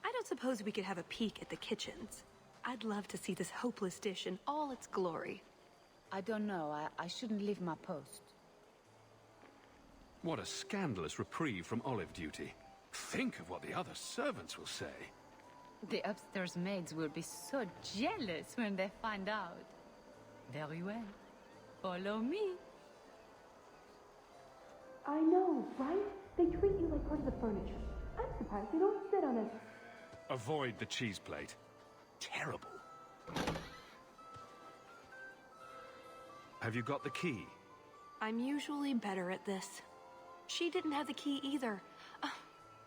I don't suppose we could have a peek at the kitchens. I'd love to see this hopeless dish in all its glory. I don't know. I shouldn't leave my post. What a scandalous reprieve from olive duty. Think of what the other servants will say. The upstairs maids will be so jealous when they find out. Very well. Follow me. I know, right? They treat you like part of the furniture. I'm surprised they don't sit on it. Avoid the cheese plate. Terrible. Have you got the key? I'm usually better at this. She didn't have the key either.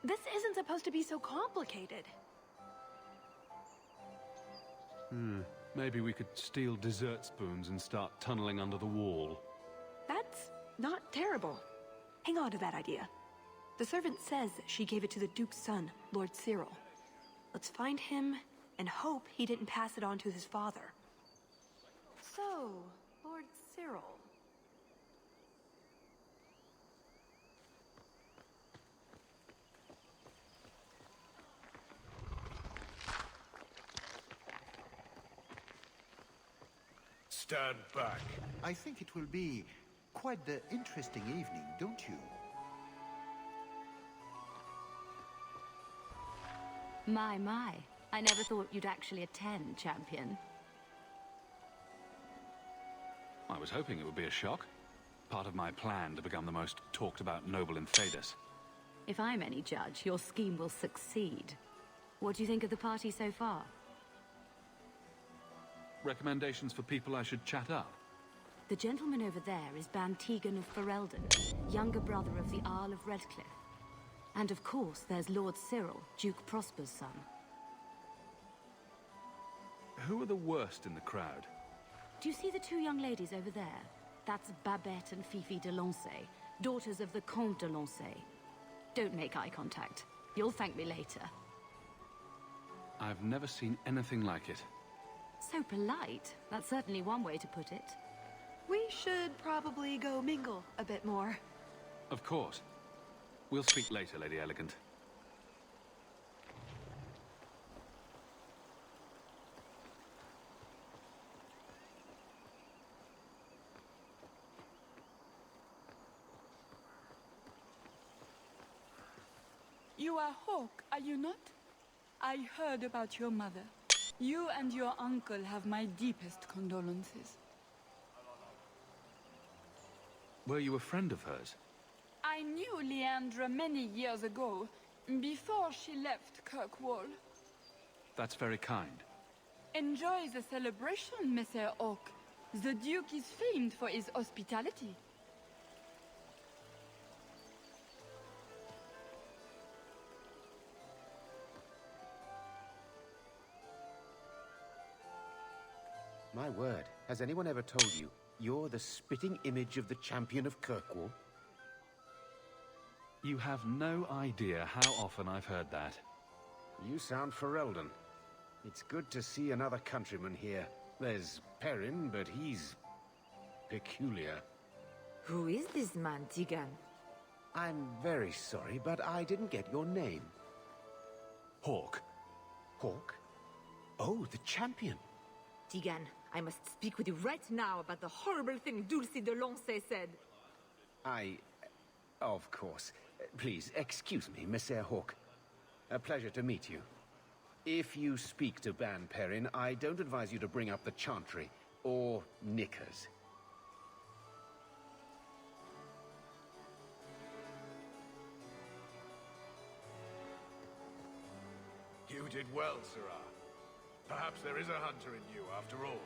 This isn't supposed to be so complicated. Maybe we could steal dessert spoons and start tunneling under the wall. That's not terrible. Hang on to that idea. The servant says she gave it to the Duke's son, Lord Cyril. Let's find him and hope he didn't pass it on to his father. So, Lord Cyril. Stand back. I think it will be quite the interesting evening, don't you? My. I never thought you'd actually attend, champion. I was hoping it would be a shock. Part of my plan to become the most talked about noble in Thedas. If I'm any judge, your scheme will succeed. What do you think of the party so far? Recommendations for people I should chat up? The gentleman over there is Ban Tegan of Ferelden, younger brother of the Arl of Redcliffe. And of course, there's Lord Cyril, Duke Prosper's son. Who are the worst in the crowd? Do you see the two young ladies over there? That's Babette and Fifi de Lancey, daughters of the Comte de Lancey. Don't make eye contact. You'll thank me later. I've never seen anything like it. So polite. That's certainly one way to put it. We should probably go mingle a bit more. Of course. We'll speak later, Lady Elegant. You are Hawke, are you not? I heard about your mother. You and your uncle have my deepest condolences. Were you a friend of hers? I knew Leandra many years ago, before she left Kirkwall. That's very kind. Enjoy the celebration, Messire Hawke. The Duke is famed for his hospitality. My word, has anyone ever told you you're the spitting image of the champion of Kirkwall? You have no idea how often I've heard that. You sound Ferelden. It's good to see another countryman here. There's Perrin, but he's peculiar. Who is this man, Tegan? I'm very sorry, but I didn't get your name. Hawke. Hawke? Oh, the champion. Tegan, I must speak with you right now about the horrible thing Dulcie de Lancey said. Of course. Please, excuse me, Messire Hawke. A pleasure to meet you. If you speak to Ban Perrin, I don't advise you to bring up the Chantry, or knickers. You did well, Sirrah. Perhaps there is a hunter in you, after all.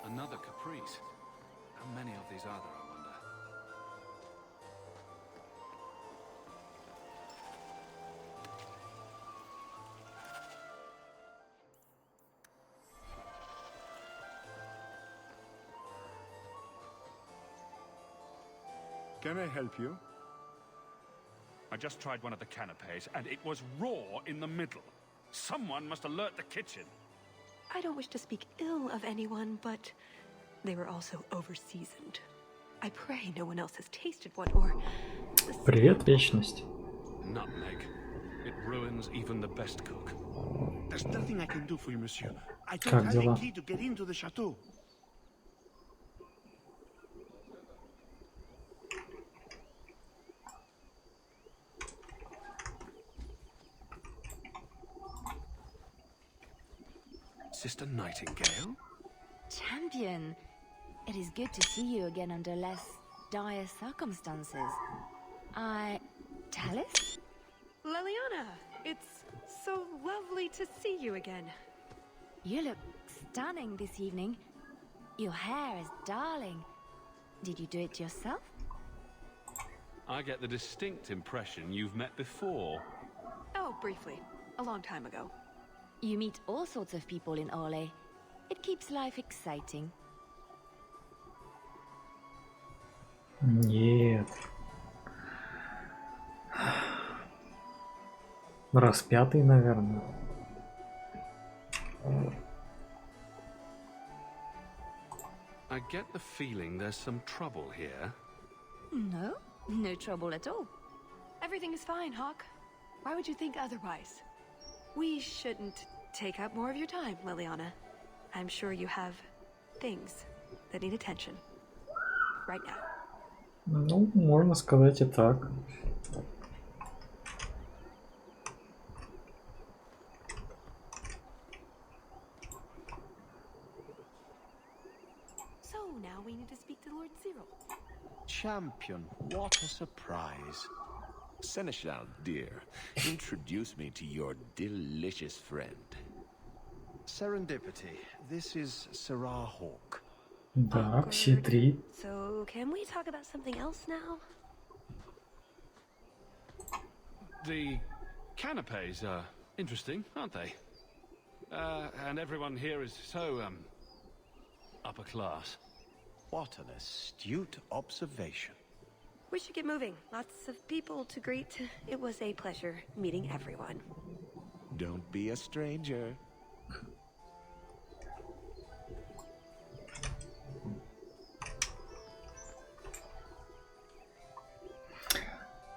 Another caprice. How many of these are there, I wonder? Can I help you? I just tried one of the canapes, and it was raw in the middle. Someone must alert the kitchen. I don't wish to speak ill of anyone, but they were also over-seasoned. I pray no one else has tasted one, or... Привет, Вечность. Nutmeg. It ruins even the best cook. There's nothing I can do for you, monsieur. I don't Как have дела? a key to get into the chateau. Sister Nightingale? Champion, it is good to see you again under less dire circumstances. Tallis? Leliana, it's so lovely to see you again. You look stunning this evening. Your hair is darling. Did you do it yourself? I get the distinct impression you've met before. Oh, briefly. A long time ago. You meet all sorts of people in Orlais. It keeps life exciting. Нет. Распятый, наверное. I get the feeling there's some trouble here. No, no trouble at all. Everything is fine, Hawke. Why would you think otherwise? We shouldn't take up more of your time, Leliana. I'm sure you have things that need attention. Right now. Ну, можно сказать и так. So now we need to speak to champion. What a surprise. Seneschal, dear, introduce me to your delicious friend. Serendipity. This is Sarah Hawk. Да, все три. So, can we talk about something else now? The canapes are interesting, aren't they? And everyone here is so, upper class. What an astute observation. We should get moving. Lots of people to greet. It was a pleasure meeting everyone. Don't be a stranger.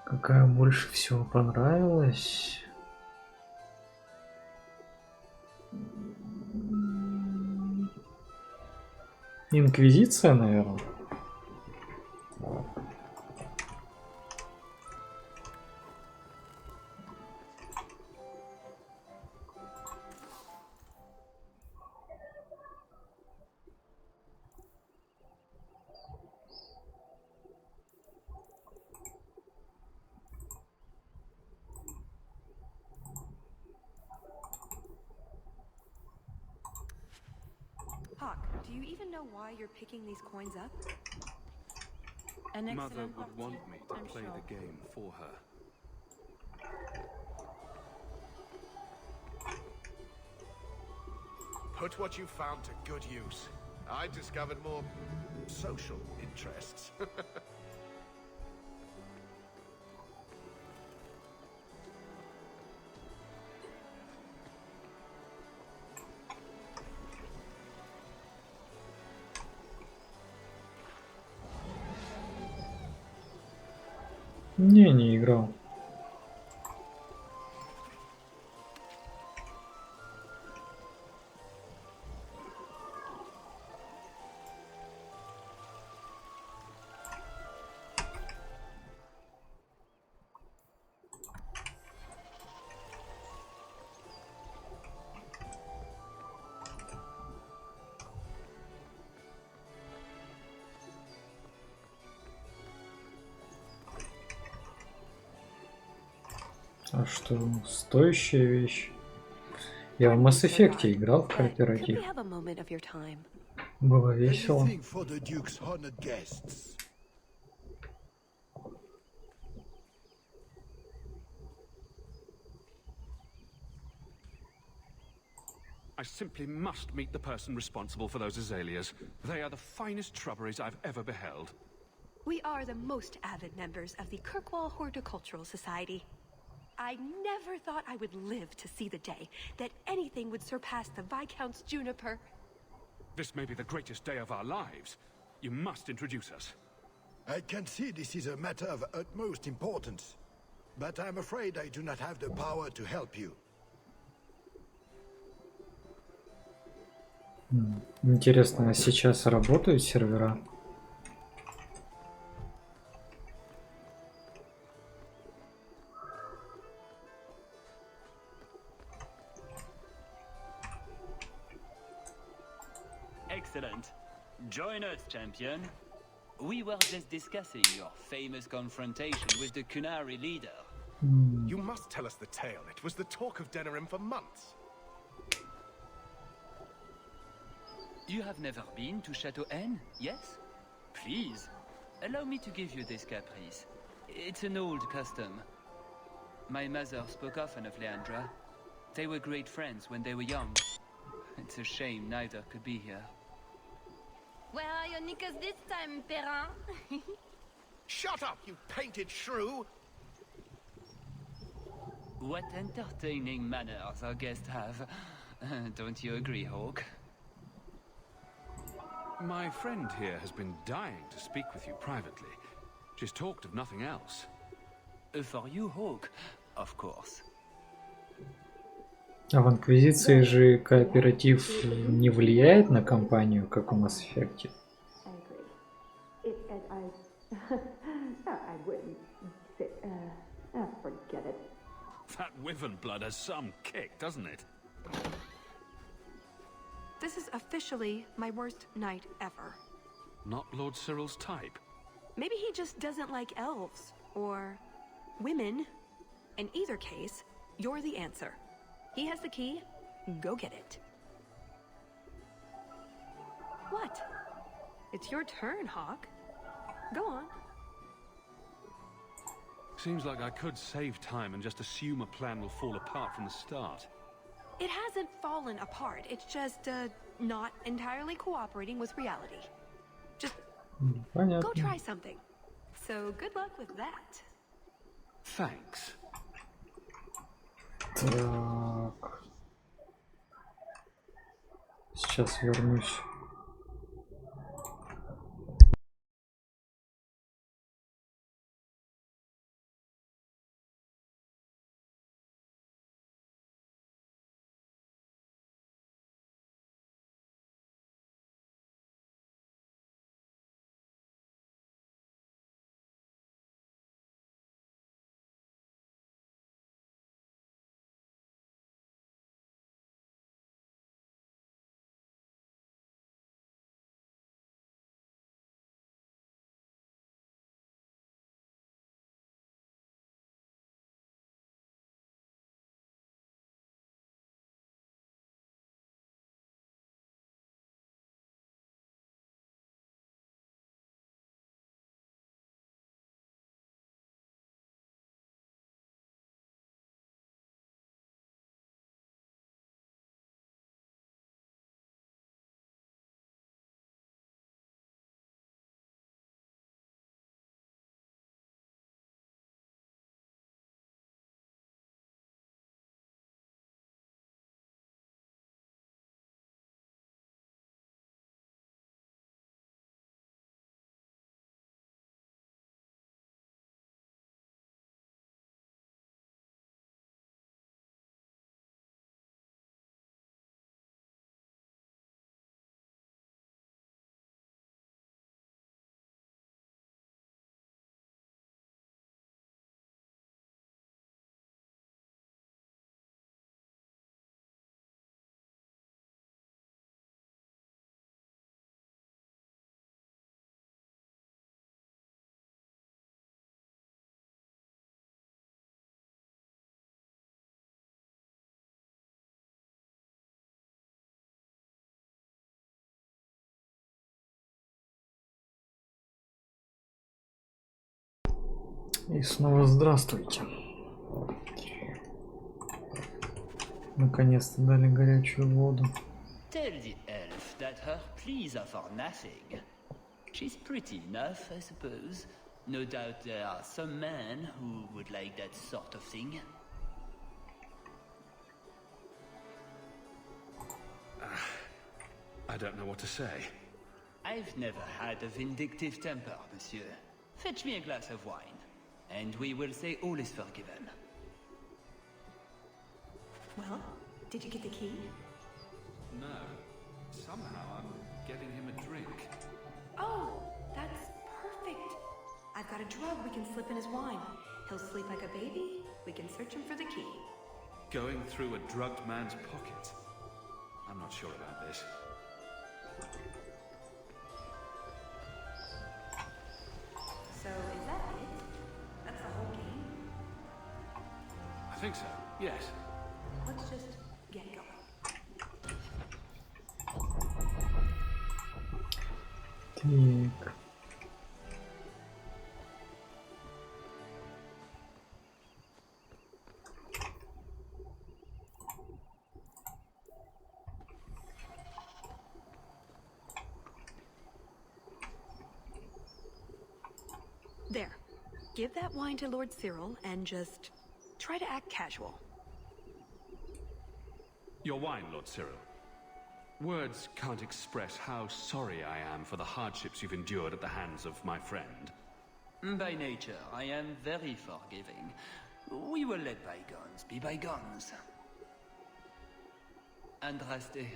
Какая больше всего понравилась? Инквизиция, наверное. Hawk, do you even know why you're picking these coins up? Mother would want me to play the game for her. Put what you found to good use. I discovered more social interests. Не играл. А что, стоящая вещь? Я в Mass Effect играл в кооператив. Было весело. I simply must meet the person responsible for those azaleas. They are the finest shrubberies I've ever beheld. We are the most avid members of the Kirkwall Horticultural Society. I never thought I would live to see the day that anything would surpass the Viscount's juniper. This may be the greatest day of our lives. You must introduce us. I can see this is a matter of utmost importance, but I'm afraid I do not have the power to help you. Интересно, а сейчас работают сервера? Excellent. Join us, champion. We were just discussing your famous confrontation with the Kunari leader. You must tell us the tale. It was the talk of Denerim for months. You have never been to Chateau N, yes? Please, allow me to give you this caprice. It's an old custom. My mother spoke often of Leandra. They were great friends when they were young. It's a shame neither could be here. Where are your knickers this time, Perrin? Shut up, you painted shrew! What entertaining manners our guests have. Don't you agree, Hawk? My friend here has been dying to speak with you privately. She's talked of nothing else. For you, Hawk, of course. А в Инквизиции же кооператив не влияет на компанию, как в Mass Effect. Forget it. That wyvern blood has some kick, doesn't it? This is officially my worst night ever. Not Lord Cyril's type. Maybe he just doesn't like elves. Or women. In either case, you're the answer. He has the key. Go get it. What? It's your turn, Hawk. Go on. Seems like I could save time and just assume a plan will fall apart from the start. It hasn't fallen apart. It's just, not entirely cooperating with reality. Just go try something. So good luck with that. Thanks. Так. Сейчас вернусь. И снова здравствуйте. Наконец-то дали горячую воду. Tell the elf that her pleas are for nothing. She's pretty enough, I suppose. No doubt there are some men who would like that sort of thing. I don't know what to say. I've never had a vindictive temper, monsieur. Fetch me a glass of wine, and we will say all is forgiven. Well, did you get the key? No. Somehow I'm getting him a drink. Oh, that's perfect. I've got a drug we can slip in his wine. He'll sleep like a baby. We can search him for the key. Going through a drugged man's pocket? I'm not sure about this. So, is that it? That's the whole game? I think so, yes. Let's just get going. Так. There. Give that wine to Lord Cyril and just try to act casual. Your wine, Lord Cyril. Words can't express how sorry I am for the hardships you've endured at the hands of my friend. By nature, I am very forgiving. We will let bygones be bygones. Andraste,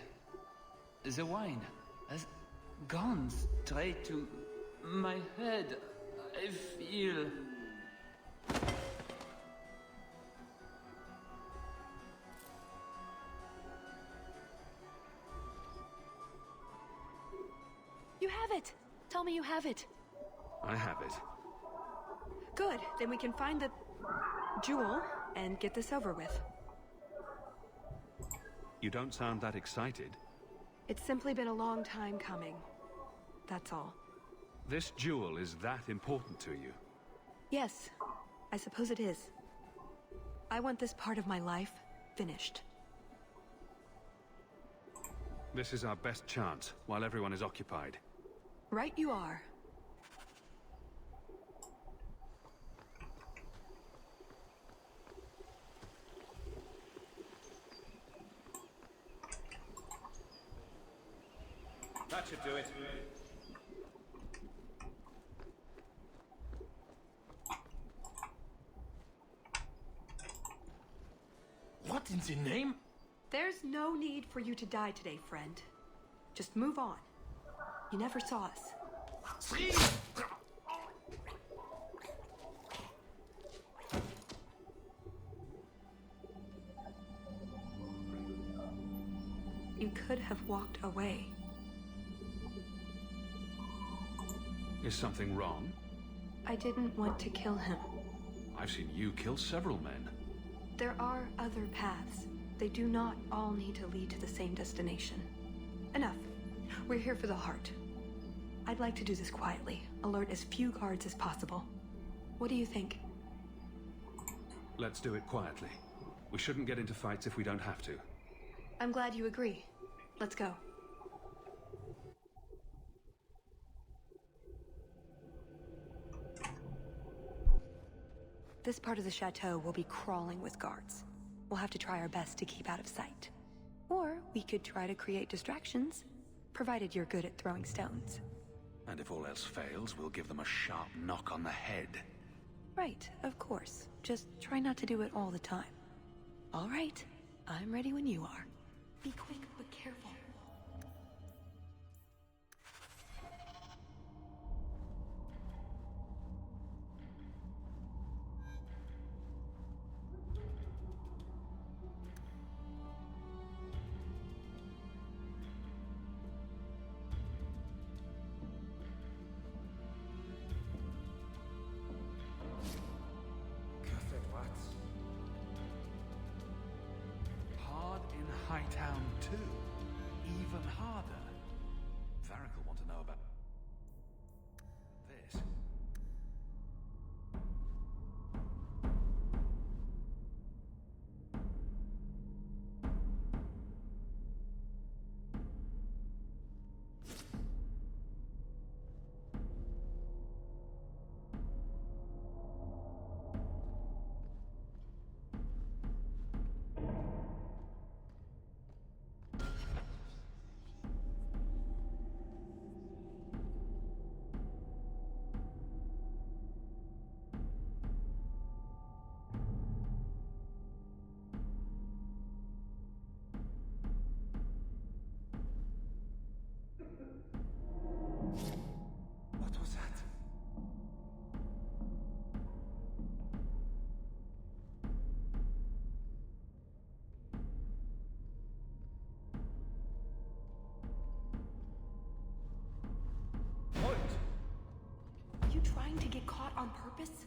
the wine has gone straight to my head. I feel... You have it! Tell me you have it. I have it. Good. Then we can find the jewel and get this over with. You don't sound that excited. It's simply been a long time coming. That's all. This jewel is that important to you? Yes, I suppose it is. I want this part of my life finished. This is our best chance, while everyone is occupied. Right you are. That should do it. What in the name? There's no need for you to die today, friend. Just move on. You never saw us. You could have walked away. Is something wrong? I didn't want to kill him. I've seen you kill several men. There are other paths. They do not all need to lead to the same destination. Enough. We're here for the heart. I'd like to do this quietly. Alert as few guards as possible. What do you think? Let's do it quietly. We shouldn't get into fights if we don't have to. I'm glad you agree. Let's go. This part of the chateau will be crawling with guards. We'll have to try our best to keep out of sight. Or we could try to create distractions, provided you're good at throwing stones. And if all else fails, we'll give them a sharp knock on the head. Right, of course. Just try not to do it all the time. All right, I'm ready when you are. Be quick, but careful. Hard in Hightown too. Even harder. Varric will want to know about this. What was that? Are you trying to get caught on purpose?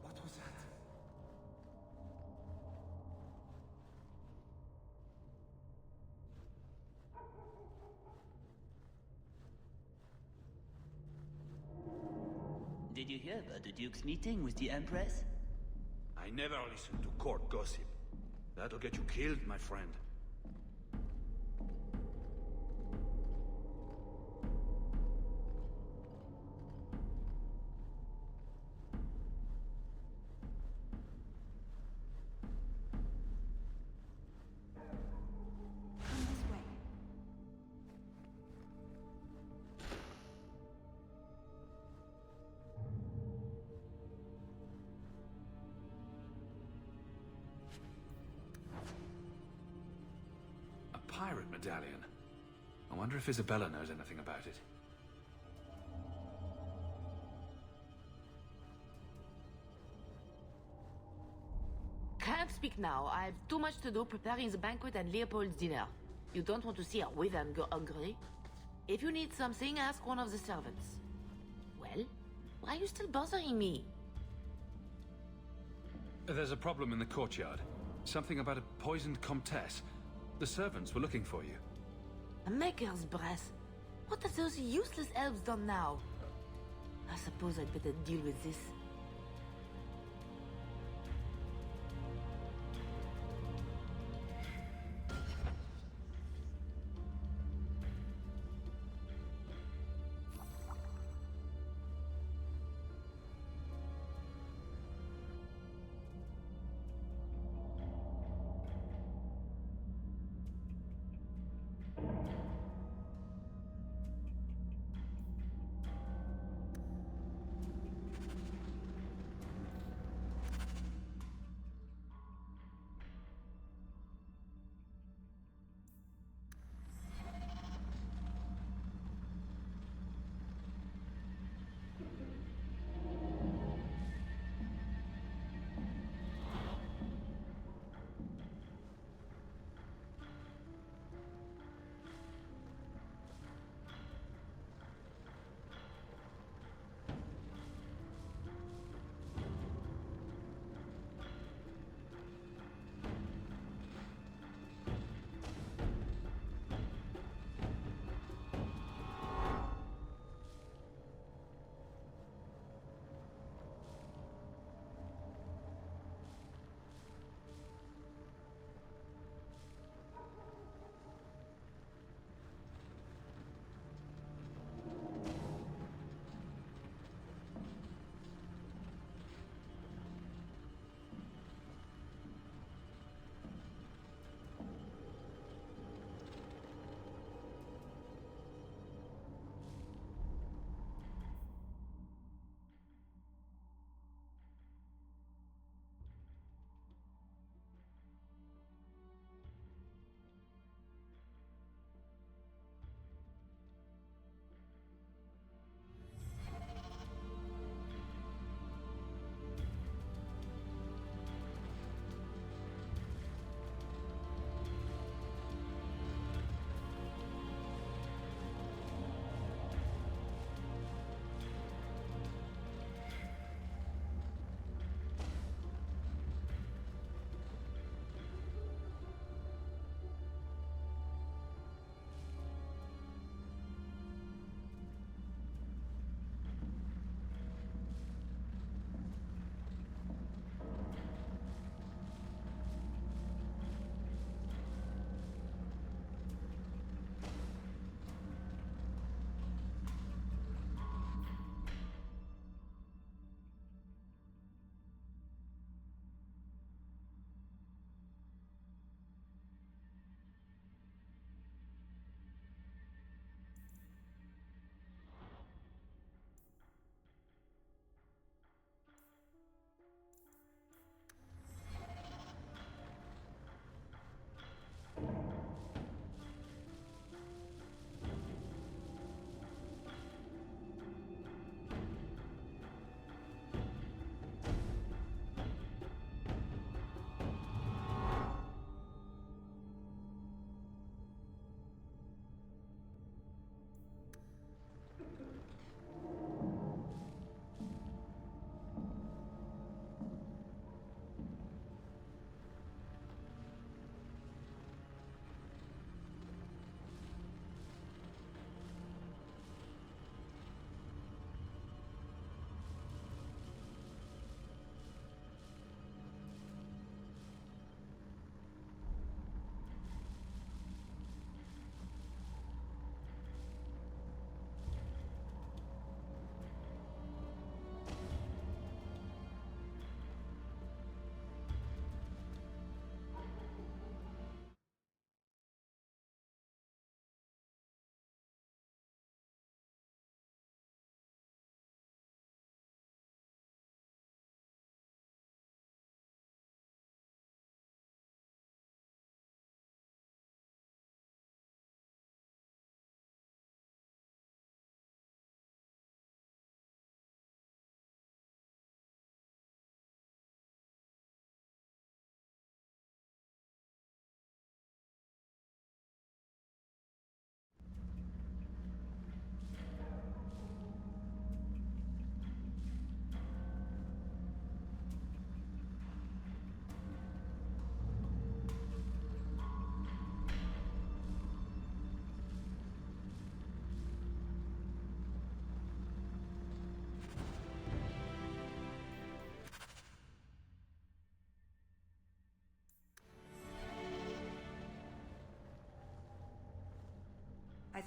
What was that? Did you hear about the Duke's meeting with the Empress? I never listen to court gossip. That'll get you killed, my friend. Come this way. A pirate medallion. I wonder if Isabella knows anything about it. Can't speak now. I've too much to do preparing the banquet and Leopold's dinner. You don't want to see a wyvern go hungry. If you need something, ask one of the servants. Well, why are you still bothering me? There's a problem in the courtyard. Something about a poisoned comtesse. The servants were looking for you. A maker's breath. What have those useless elves done now? I suppose I'd better deal with this.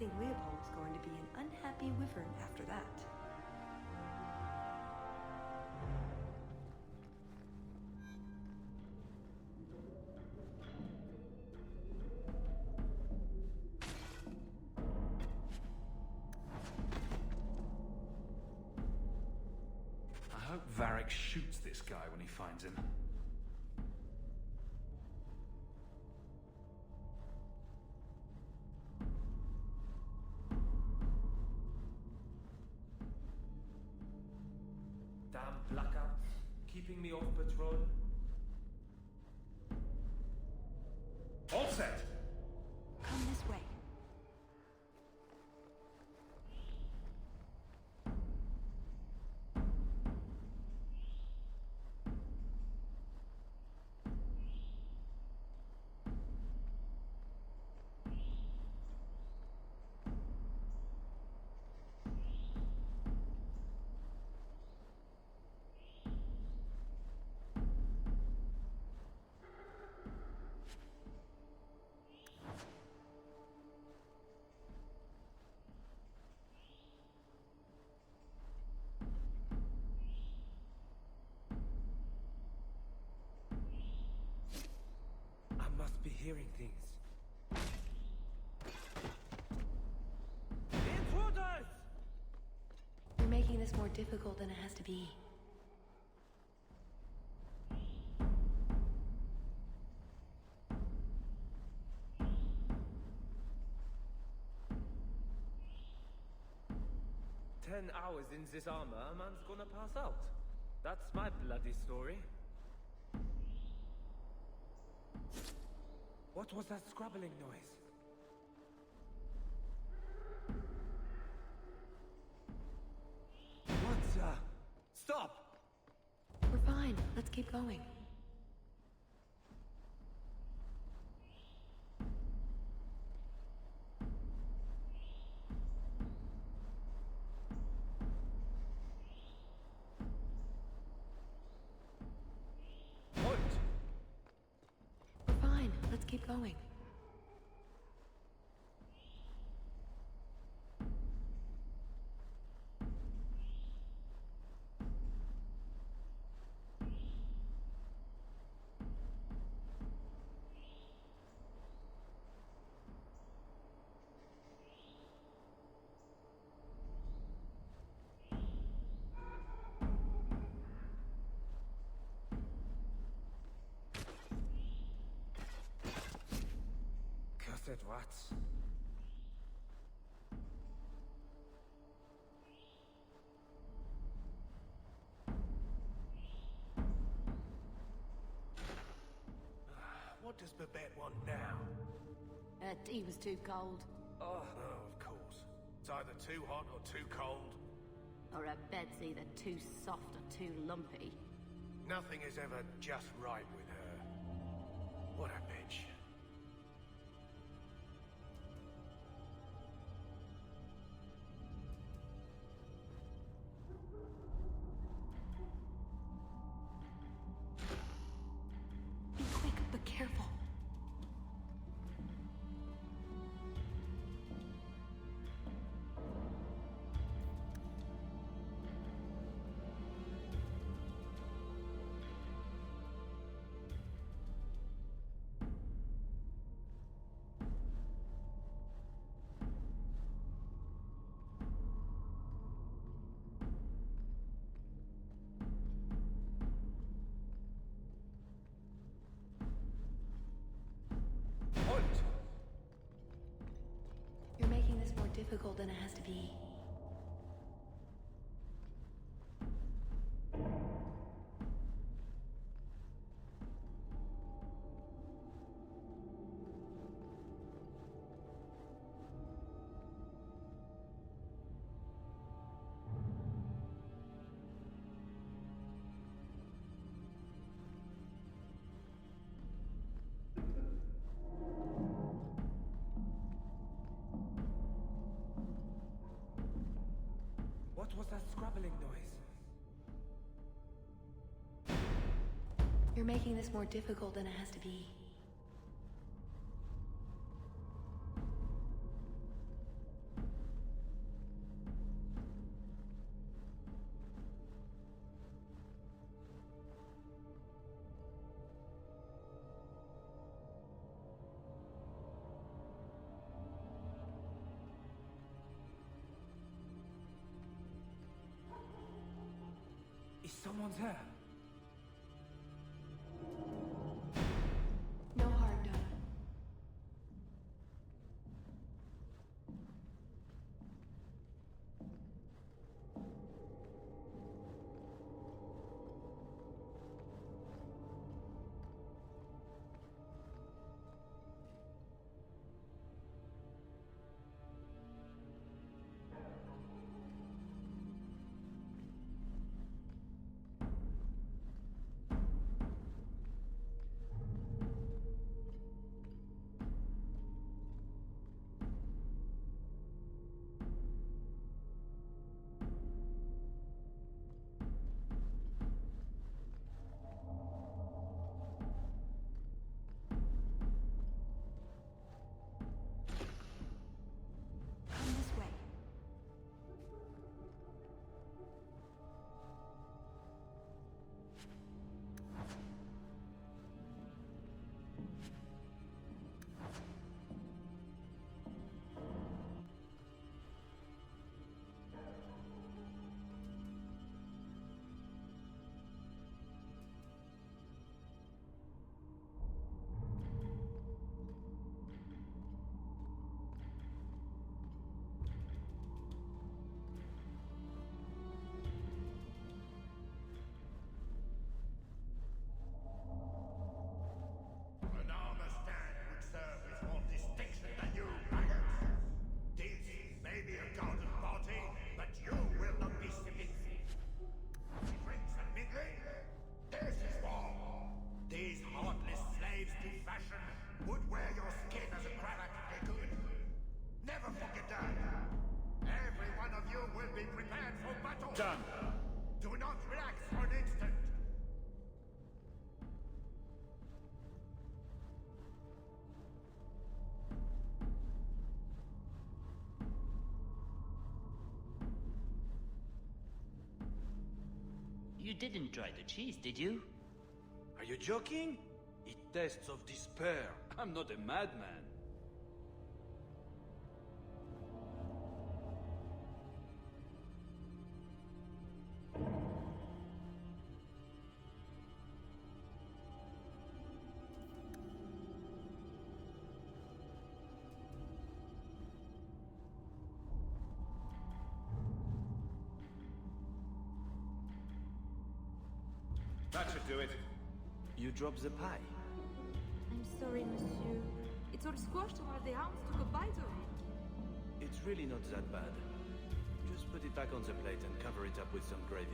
think Leopold's going to be an unhappy wyvern after that. I hope Varric shoots this guy when he finds him. Damn blackouts, keeping me off patrol. All set! Come this way. making this more difficult than it has to be. Hours in this armor, a man's gonna pass out. That's my bloody story. What was that scrabbling noise? What, Stop! We're fine. Let's keep going. Keep going. Rats. What does Babette want now? Her tea was too cold. Oh, of course. It's either too hot or too cold. Or her bed's either too soft or too lumpy. Nothing is ever just right with her. What a bitch. Careful. You're making this more difficult than it has to be. What was that scrabbling noise? You're making this more difficult than it has to be. Someone's here. No harm done. Come this way. An armor stand would serve with more distinction than you, maggots. This may be a garden party, but you will not be sipping drinks and mingling. This is war. These heartless slaves to fashion would wear your skin as a cravat if they could. Never forget that. Every one of you will be prepared for battle. Done. Do not relax for an instant. You didn't try the cheese, did you? Are you joking? It tastes of despair. I'm not a madman. That should do it. You drop the pie. I'm sorry, monsieur. It's all squashed while the hounds took a bite of it. It's really not that bad. Just put it back on the plate and cover it up with some gravy.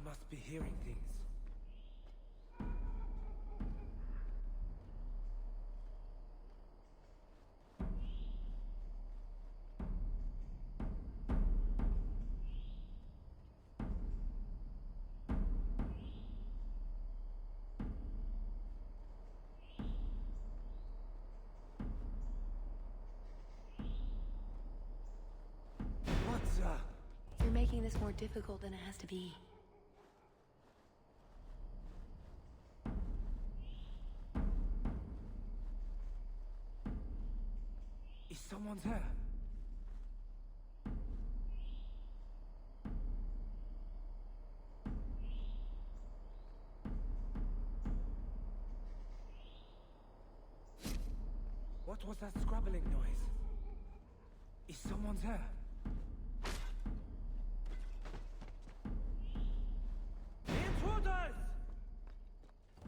must be hearing things. You're making this more difficult than it has to be. Is someone there? What was that scrabbling noise? Is someone there? Intruders!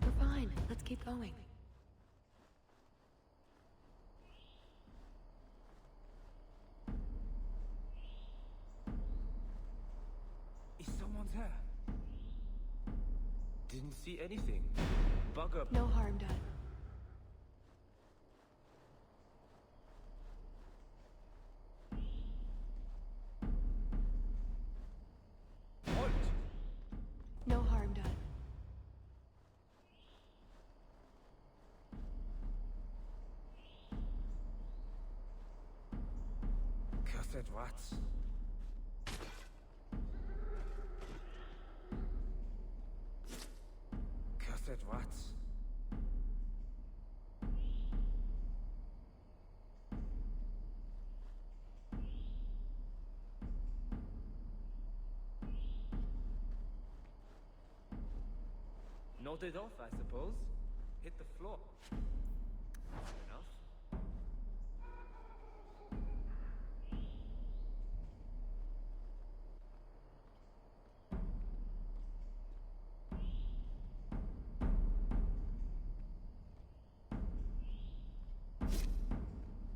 We're fine. Let's keep going. Is someone there? Didn't see anything. Bug up. No harm done. Halt! No harm done. Cursed rats. Cursed rats. Nodded off, I suppose. Hit the floor. Enough.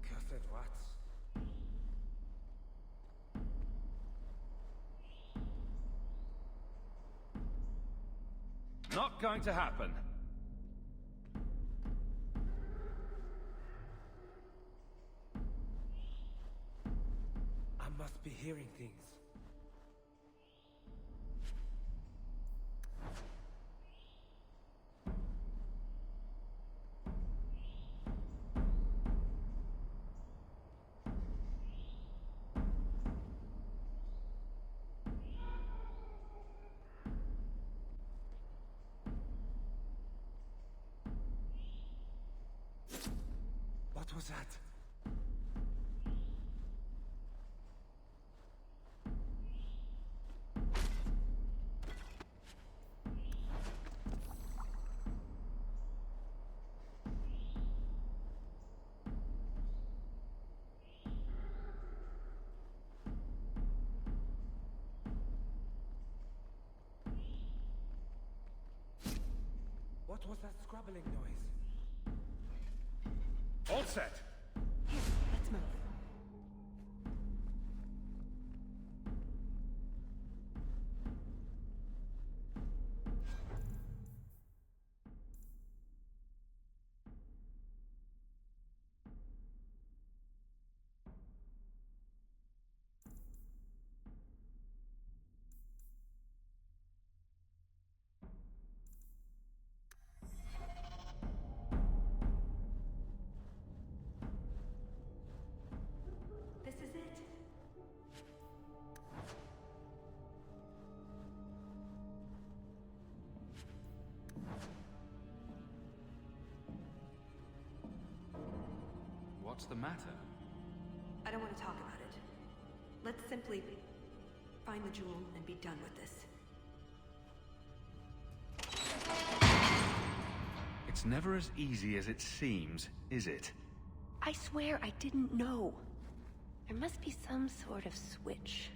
Cursed rats. Not going to happen. I must be hearing things. What was that? What was that scrabbling noise? All set. Here, let's move. This is it. What's the matter? I don't want to talk about it. Let's simply find the jewel and be done with this. It's never as easy as it seems, is it? I swear I didn't know. There must be some sort of switch.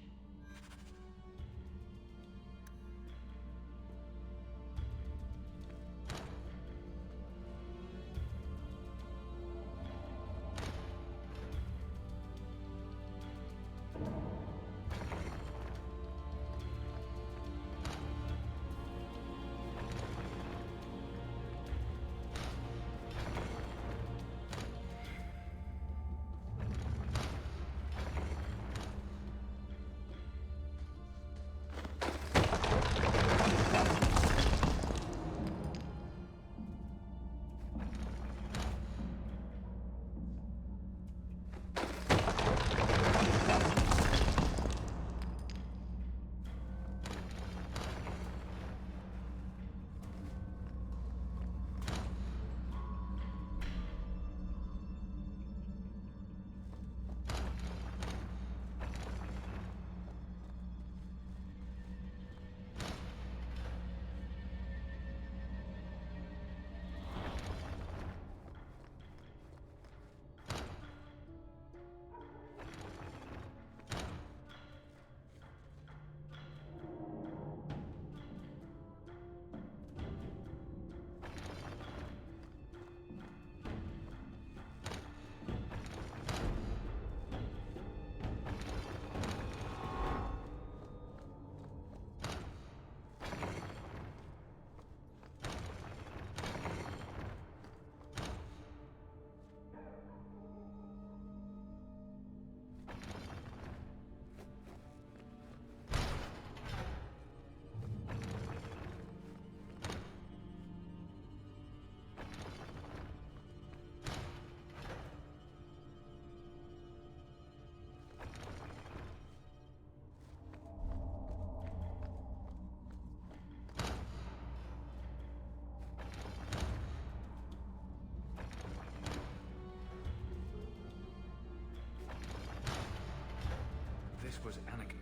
was Anakin.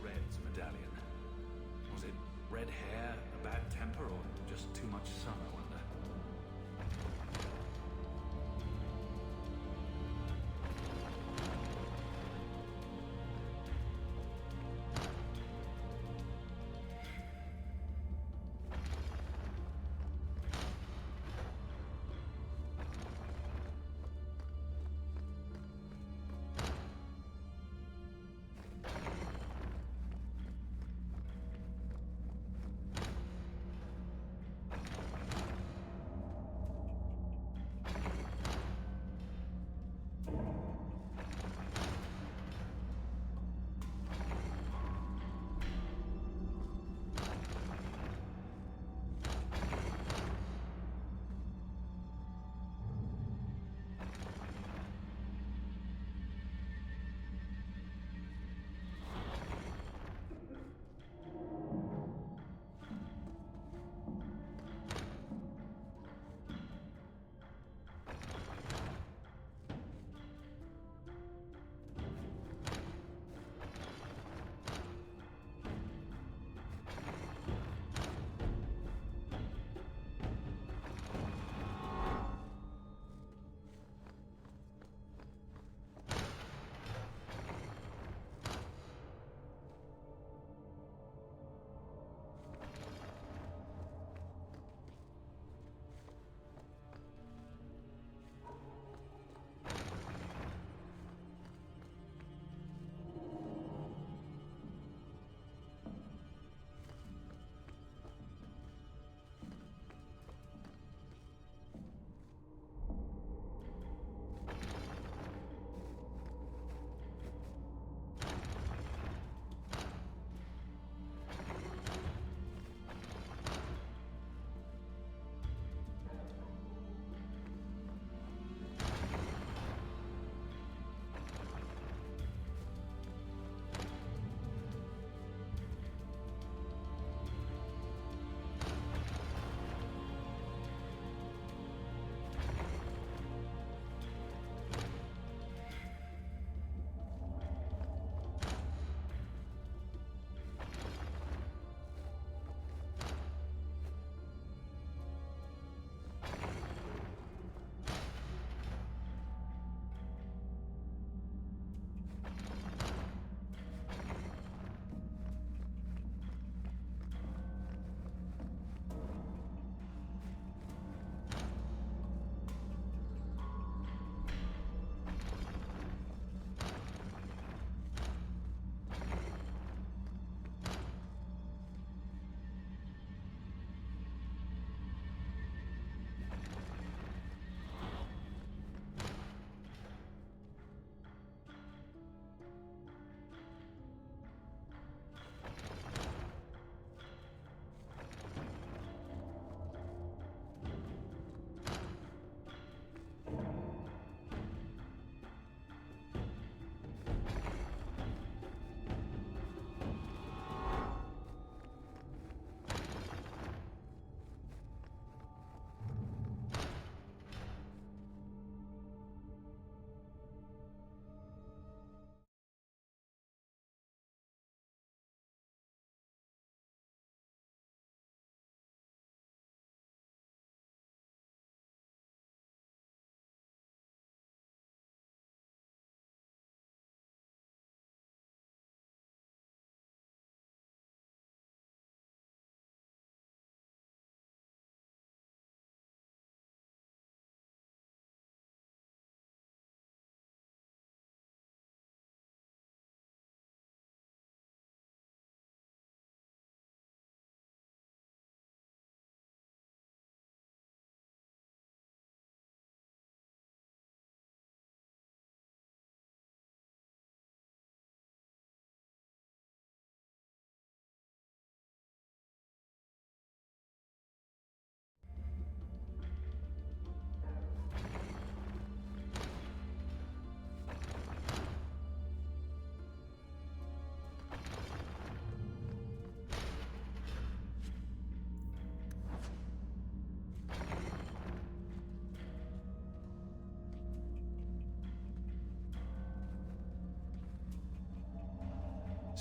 Red's medallion. Was it red hair, a bad temper, or just too much sun, I wonder?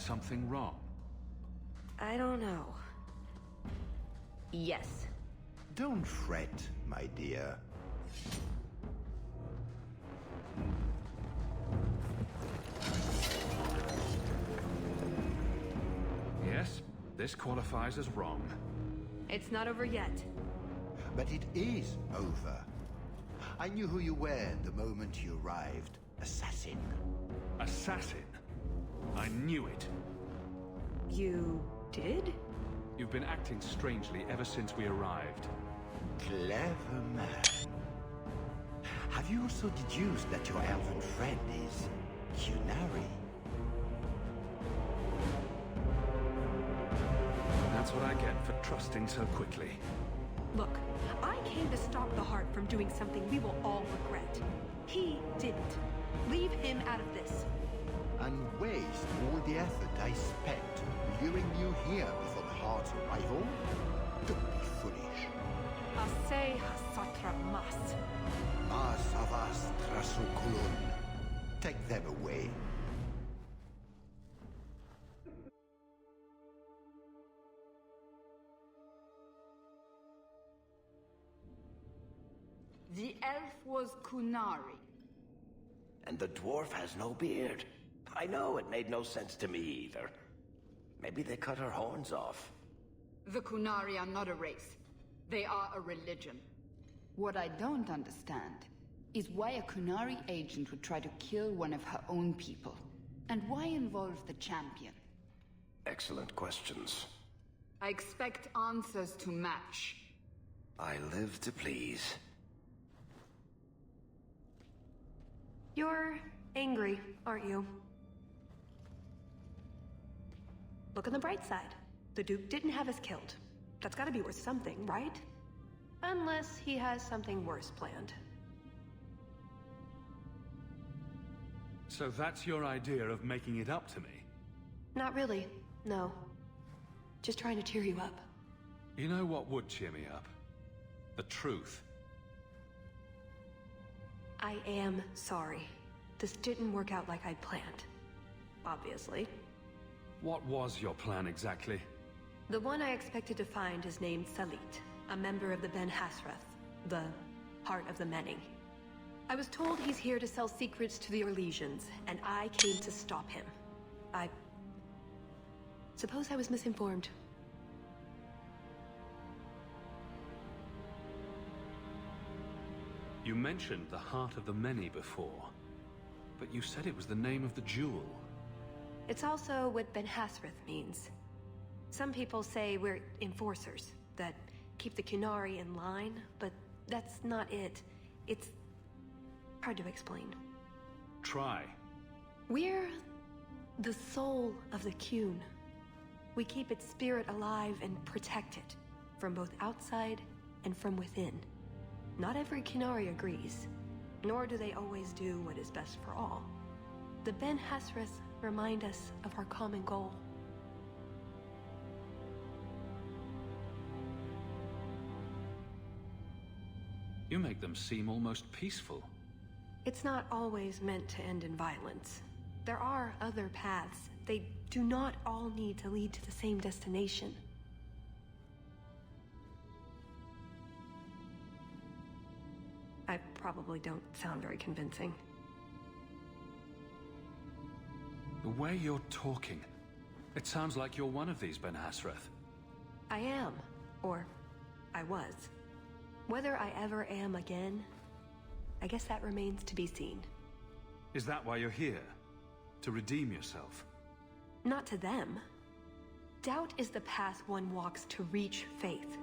something wrong? I don't know. Yes. Don't fret, my dear. Yes, this qualifies as wrong. It's not over yet. But it is over. I knew who you were the moment you arrived. Assassin. Assassin? I knew it. You did? You've been acting strangely ever since we arrived. Clever man. Have you also deduced that your elven friend is Kunari? That's what I get for trusting so quickly. Look, I came to stop the Heart from doing something we will all regret. He didn't. Leave him out of this. And waste all the effort I spent luring you here before the Heart's arrival? Don't be foolish. Ase hasatra mas. Mas avas trasukulun. Take them away. The elf was Kunari. And the dwarf has no beard. I know, it made no sense to me either. Maybe they cut her horns off. The Kunari are not a race. They are a religion. What I don't understand is why a Kunari agent would try to kill one of her own people. And why involve the champion? Excellent questions. I expect answers to match. I live to please. You're angry, aren't you? Look on the bright side. The Duke didn't have us killed. That's gotta be worth something, right? Unless he has something worse planned. So that's your idea of making it up to me? Not really, no. Just trying to cheer you up. You know what would cheer me up? The truth. I am sorry. This didn't work out like I'd planned. Obviously. What was your plan exactly? The one I expected to find is named Salit, a member of the Ben Hasrath, the Heart of the Many. I was told he's here to sell secrets to the Orlesians, and I came to stop him. I suppose I was misinformed. You mentioned the Heart of the Many before, but you said it was the name of the jewel. It's also what Ben Hasrath means. Some people say we're enforcers, that keep the Kunari in line, but that's not it. It's hard to explain. Try. We're the soul of the Kun. We keep its spirit alive and protect it, from both outside and from within. Not every Kunari agrees, nor do they always do what is best for all. The Ben Hasrath remind us of our common goal. You make them seem almost peaceful. It's not always meant to end in violence. There are other paths. They do not all need to lead to the same destination. I probably don't sound very convincing. The way you're talking, it sounds like you're one of these Ben Hasrath. I am, or I was. Whether I ever am again, I guess that remains to be seen. Is that why you're here? To redeem yourself? Not to them. Doubt is the path one walks to reach faith.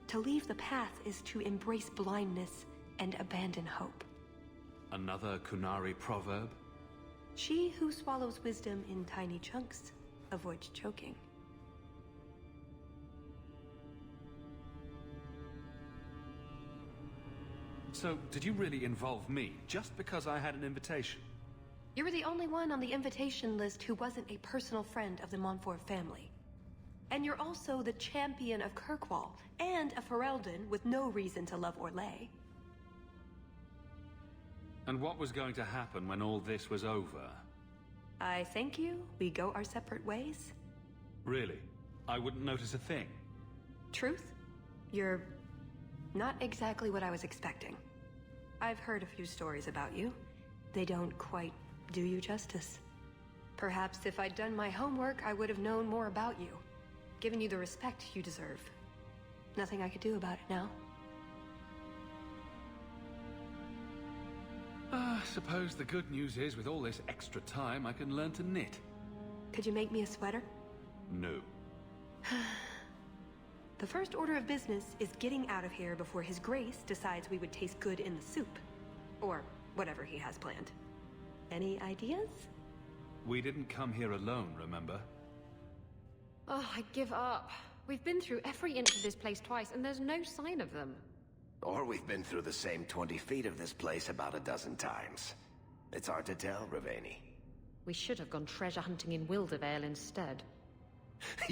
To leave the path is to embrace blindness and abandon hope. Another Kunari proverb? She who swallows wisdom in tiny chunks avoids choking. So, did you really involve me just because I had an invitation? You were the only one on the invitation list who wasn't a personal friend of the Montfort family. And you're also the champion of Kirkwall, and a Ferelden with no reason to love Orlais. And what was going to happen when all this was over? I thank you. We go our separate ways. Really? I wouldn't notice a thing. Truth? You're not exactly what I was expecting. I've heard a few stories about you. They don't quite do you justice. Perhaps if I'd done my homework, I would have known more about you, given you the respect you deserve. Nothing I could do about it now. I suppose the good news is, with all this extra time, I can learn to knit. Could you make me a sweater? No. The first order of business is getting out of here before His Grace decides we would taste good in the soup. Or whatever he has planned. Any ideas? We didn't come here alone, remember? Oh, I give up. We've been through every inch of this place twice, and there's no sign of them. Or we've been through the same 20 feet of this place about a dozen times. It's hard to tell, Ravani. We should have gone treasure hunting in Wildervale instead.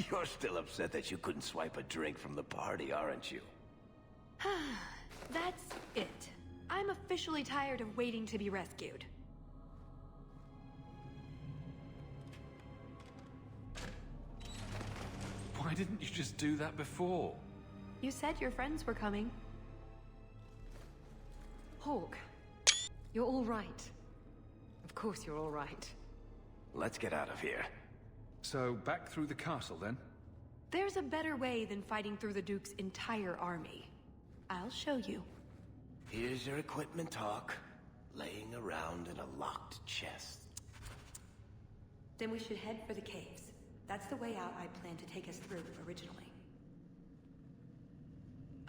You're still upset that you couldn't swipe a drink from the party, aren't you? That's it. I'm officially tired of waiting to be rescued. Why didn't you just do that before? You said your friends were coming. Hawk, you're all right. Of course you're all right. Let's get out of here. So, back through the castle, then? There's a better way than fighting through the Duke's entire army. I'll show you. Here's your equipment, Hawk. Laying around in a locked chest. Then we should head for the caves. That's the way out I planned to take us through originally.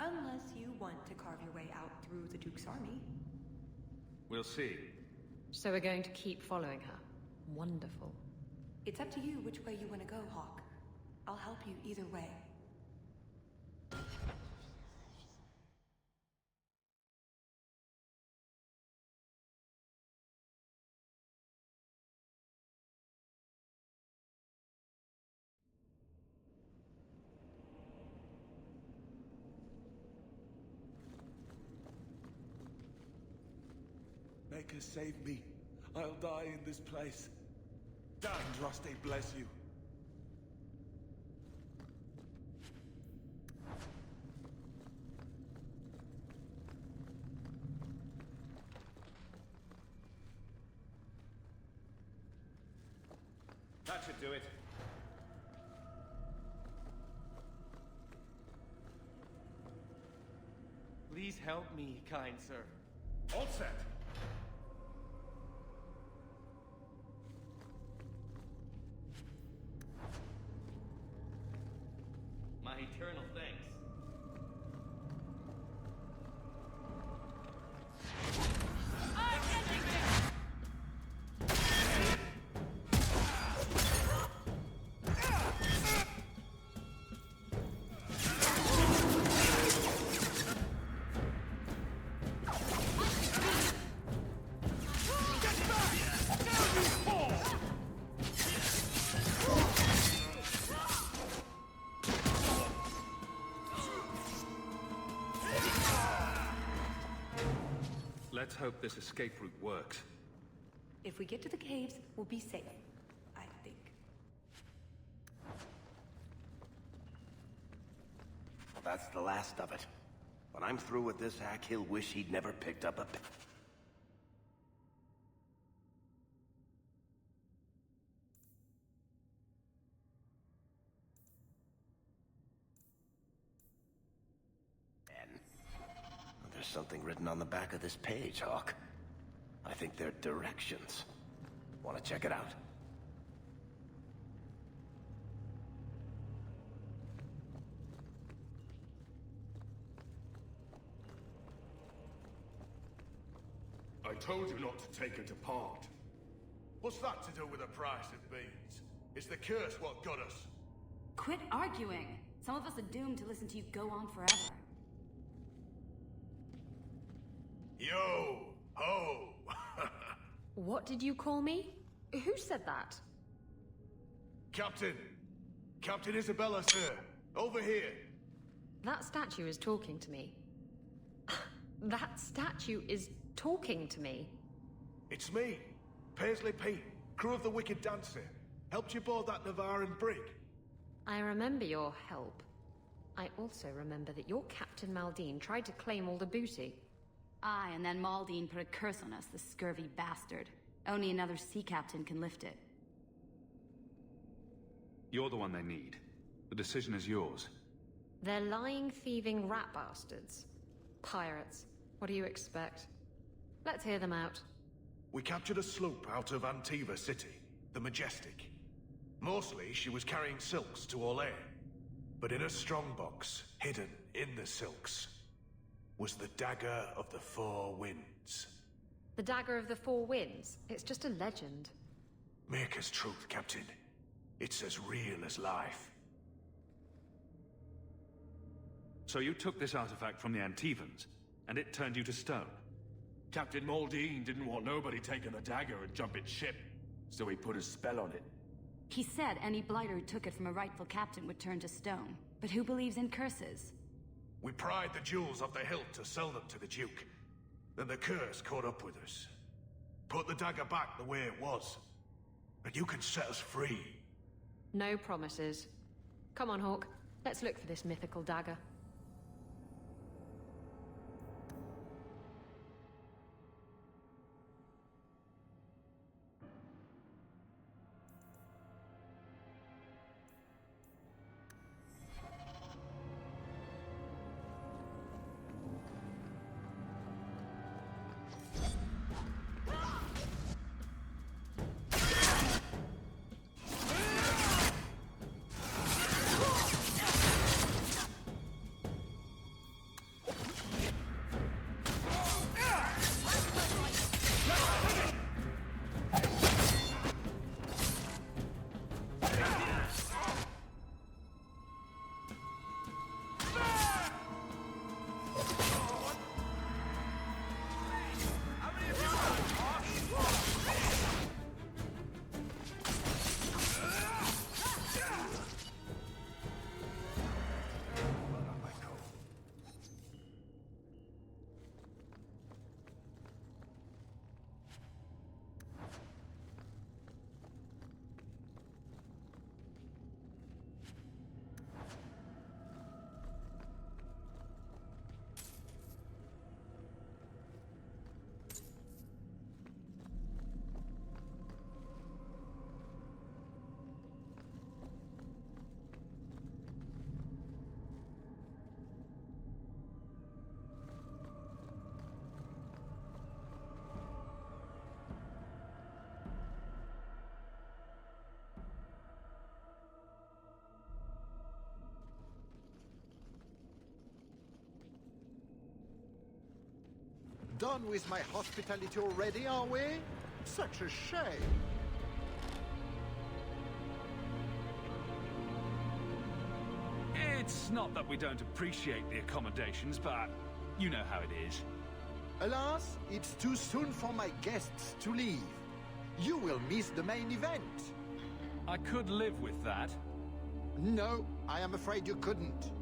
Unless you want to carve your way out through the Duke's army. We'll see. So we're going to keep following her. Wonderful. It's up to you which way you want to go, Hawk. I'll help you either way. Maker, save me. I'll die in this place. Damn, Rusty, bless you. That should do it. Please help me, kind sir. All set. My eternal thanks. Let's hope this escape route works. If we get to the caves, we'll be safe. I think. Well, that's the last of it. When I'm through with this hack, he'll wish he'd never picked up a pen. There's something written on the back of this page, Hawk. I think they're directions. Want to check it out? I told you not to take it apart. What's that to do with the price of beans? It's the curse what got us. Quit arguing. Some of us are doomed to listen to you go on forever. Yo! Ho! What did you call me? Who said that? Captain! Captain Isabella, sir! Over here! That statue is talking to me. That statue is talking to me. It's me, Paisley Pete, crew of the Wicked Dancer. Helped you board that Navaran brig. I remember your help. I also remember that your Captain Maldine tried to claim all the booty. Aye, and then Maldine put a curse on us, the scurvy bastard. Only another sea captain can lift it. You're the one they need. The decision is yours. They're lying, thieving rat bastards. Pirates. What do you expect? Let's hear them out. We captured a sloop out of Antiva City, the Majestic. Mostly, she was carrying silks to Orlais. But in a strongbox, hidden in the silks, was the Dagger of the Four Winds. The Dagger of the Four Winds? It's just a legend. Maker's truth, Captain. It's as real as life. So you took this artifact from the Antivans, and it turned you to stone? Captain Maldine didn't want nobody taking the dagger and jumping ship, so he put a spell on it. He said any blighter who took it from a rightful captain would turn to stone. But who believes in curses? We pried the jewels off the hilt to sell them to the Duke. Then the curse caught up with us. Put the dagger back the way it was, and you can set us free. No promises. Come on, Hawk. Let's look for this mythical dagger. Done with my hospitality already, are we? Such a shame. It's not that we don't appreciate the accommodations, but you know how it is. Alas, it's too soon for my guests to leave. You will miss the main event. I could live with that. No, I am afraid you couldn't.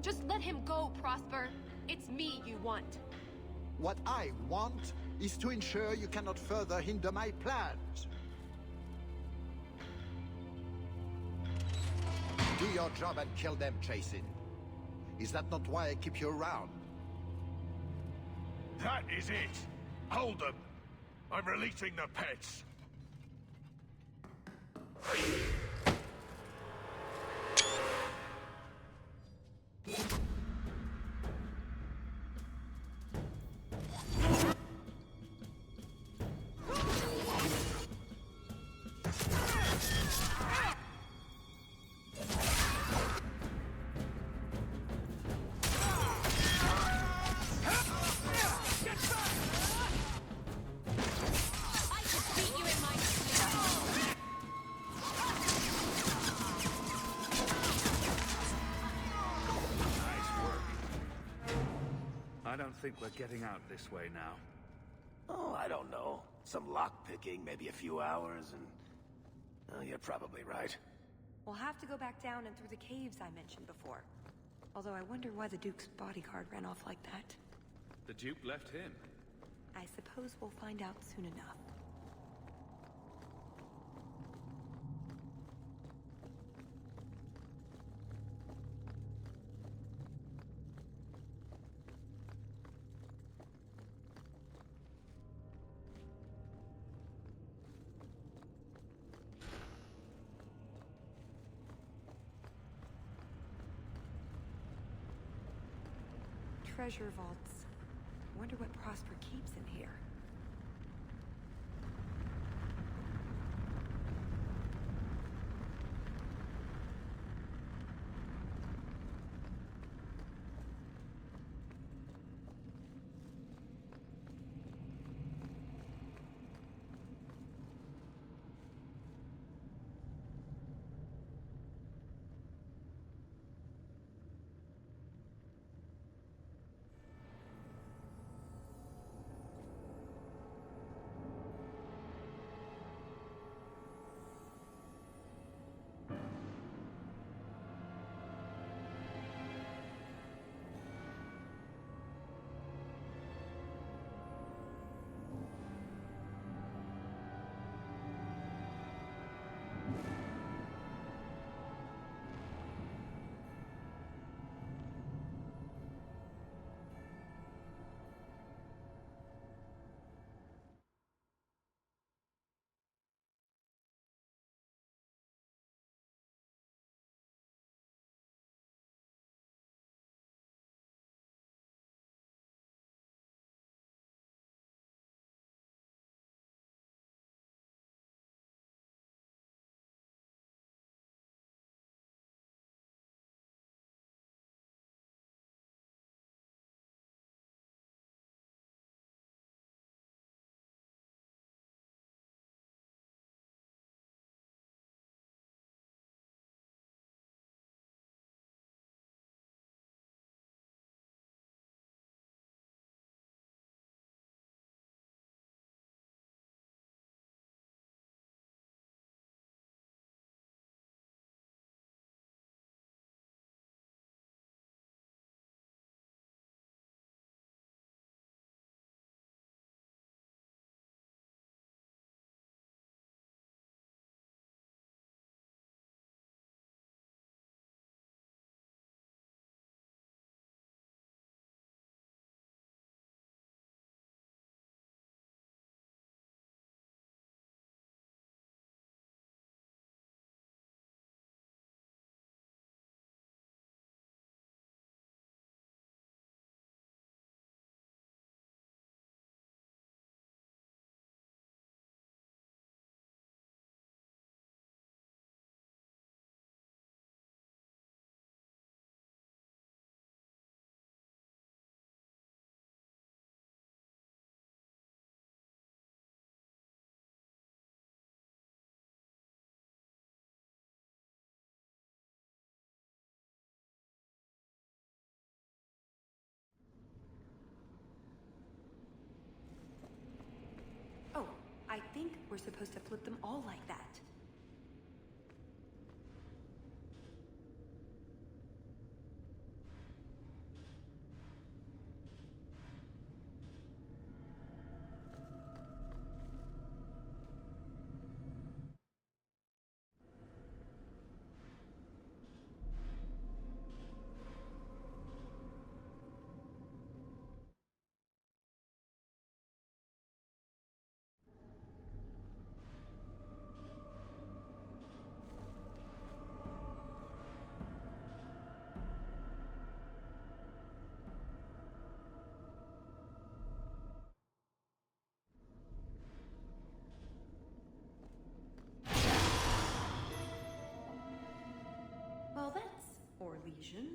Just let him go, Prosper. It's me you want. What I want is to ensure you cannot further hinder my plans. Do your job and kill them, Jason. Is that not why I keep you around? That is it! Hold them! I'm releasing the pets! I don't think we're getting out this way now. Oh, I don't know. Some lockpicking, maybe a few hours, and... Oh, you're probably right. We'll have to go back down and through the caves I mentioned before. Although I wonder why the Duke's bodyguard ran off like that. The Duke left him. I suppose we'll find out soon enough. treasure vaults. Wonder what Prosper keeps in here. Oh, I think we're supposed to flip them all like that. Well, that's Orlesian.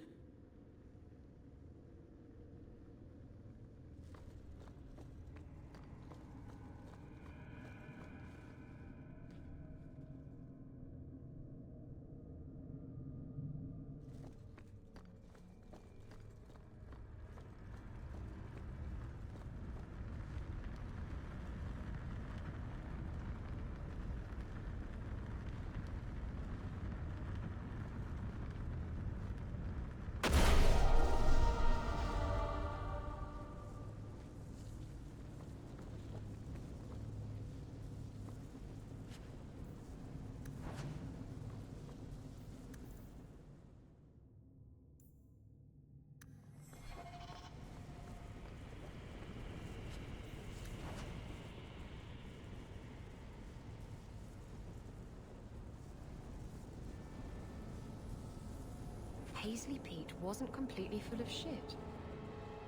Paisley Pete wasn't completely full of shit.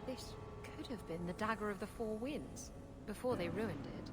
This could have been the Dagger of the Four Winds, before they ruined it.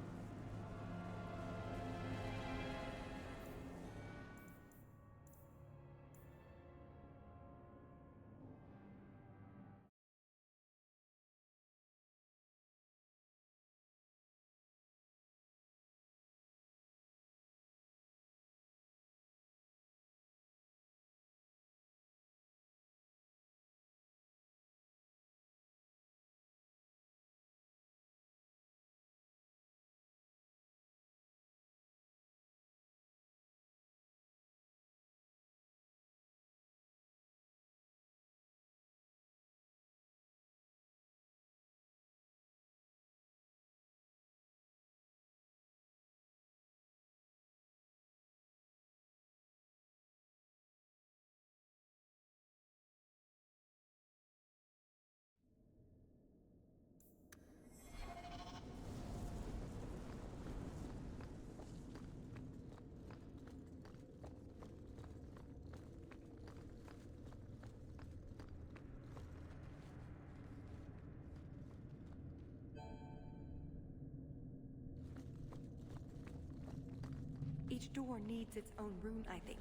Each door needs its own rune, I think.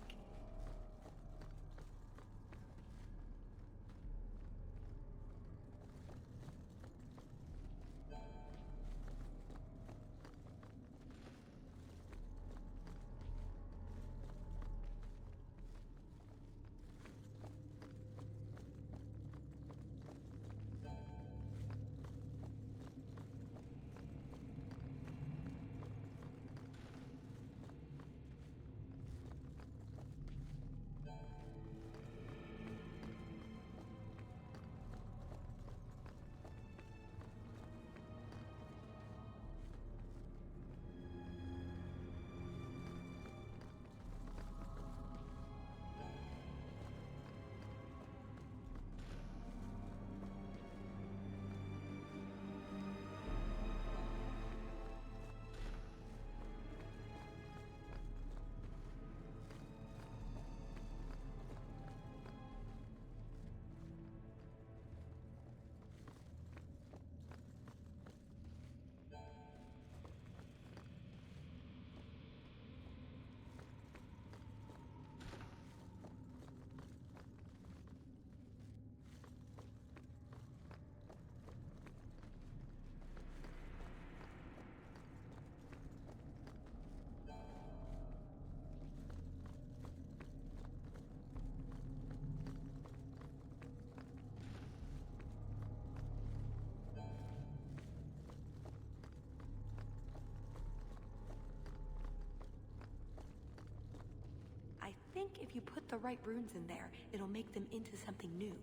I think if you put the right runes in there, it'll make them into something new.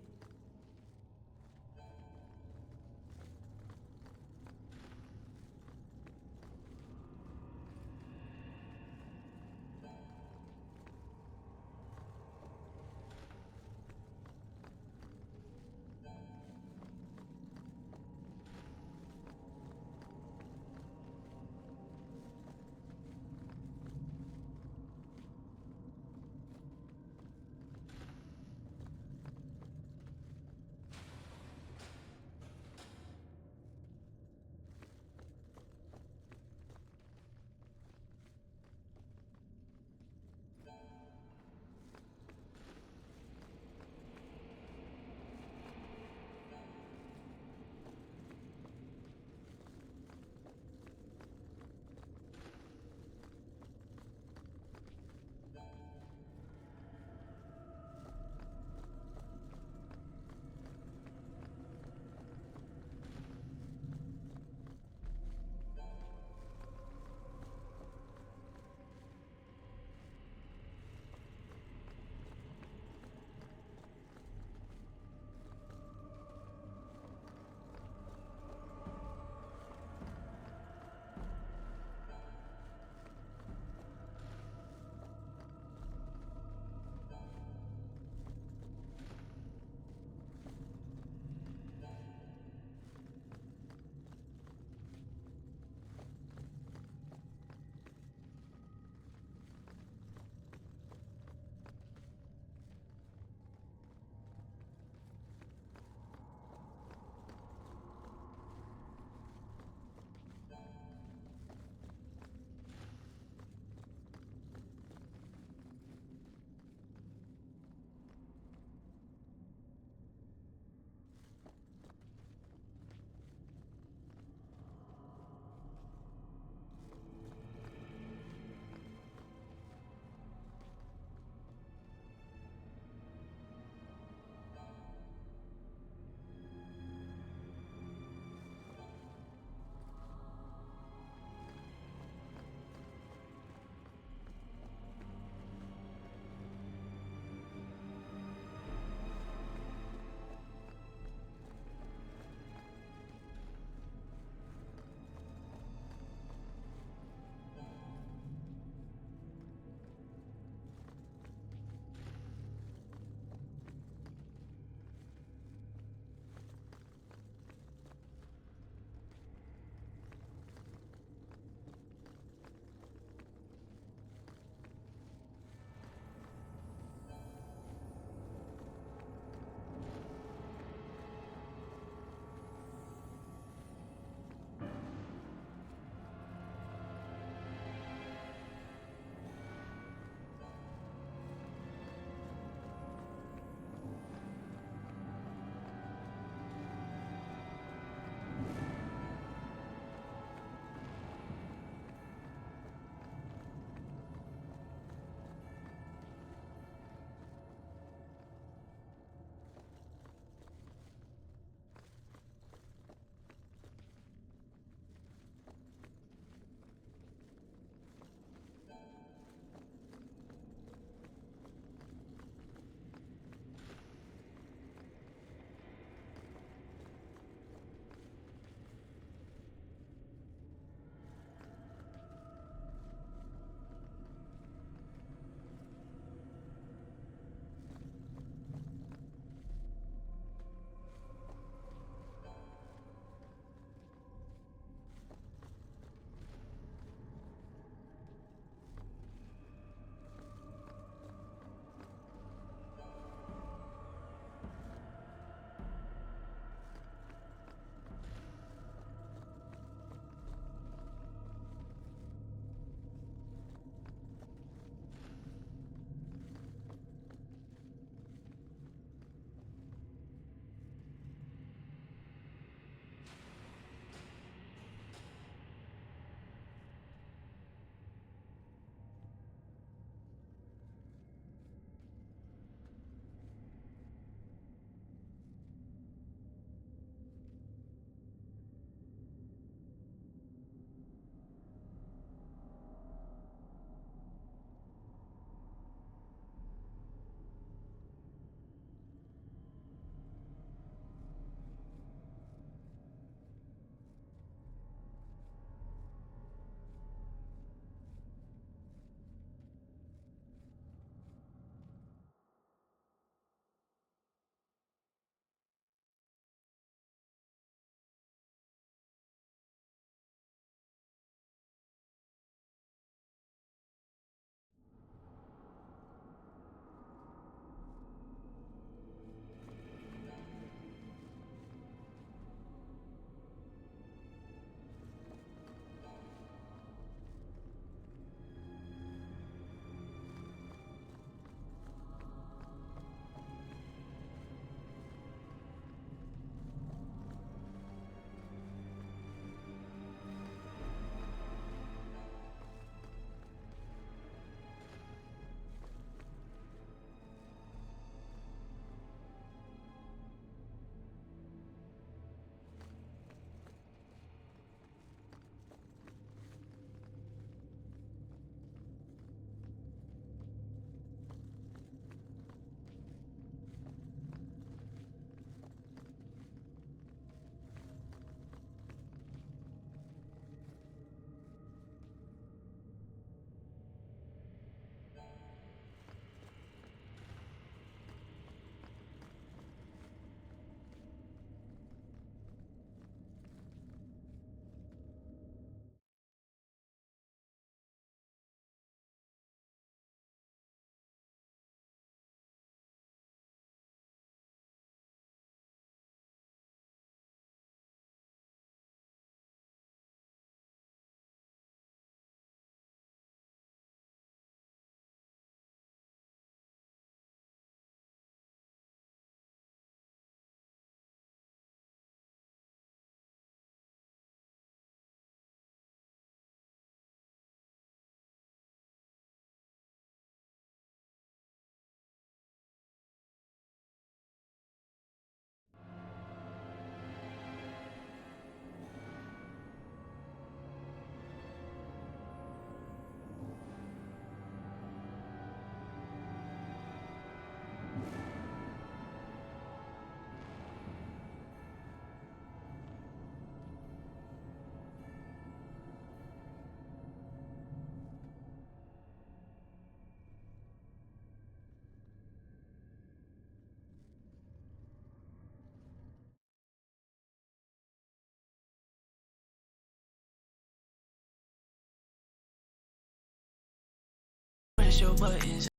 press your buttons.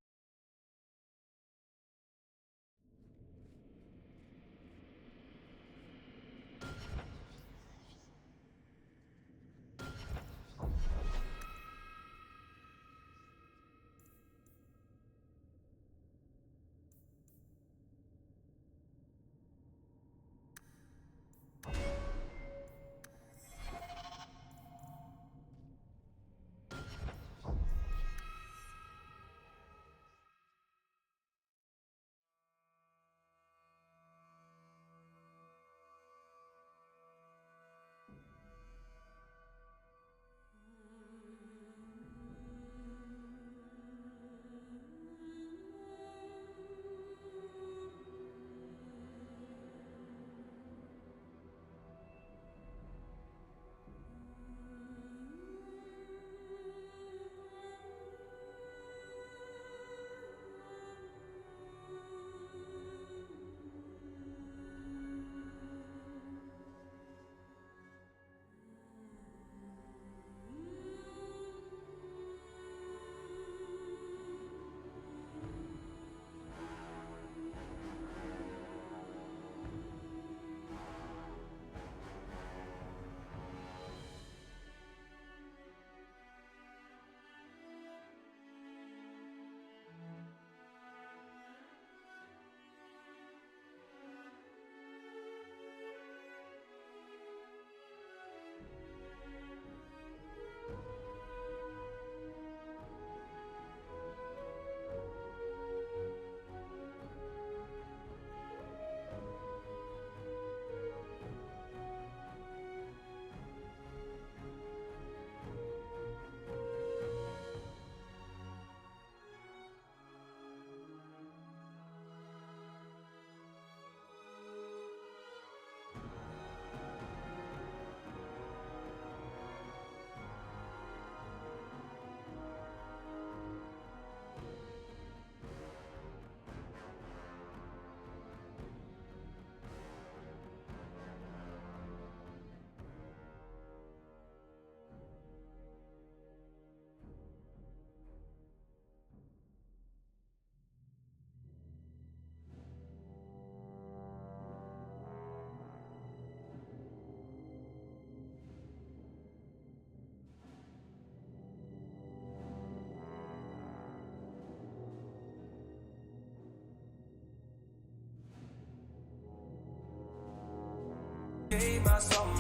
Gave my soul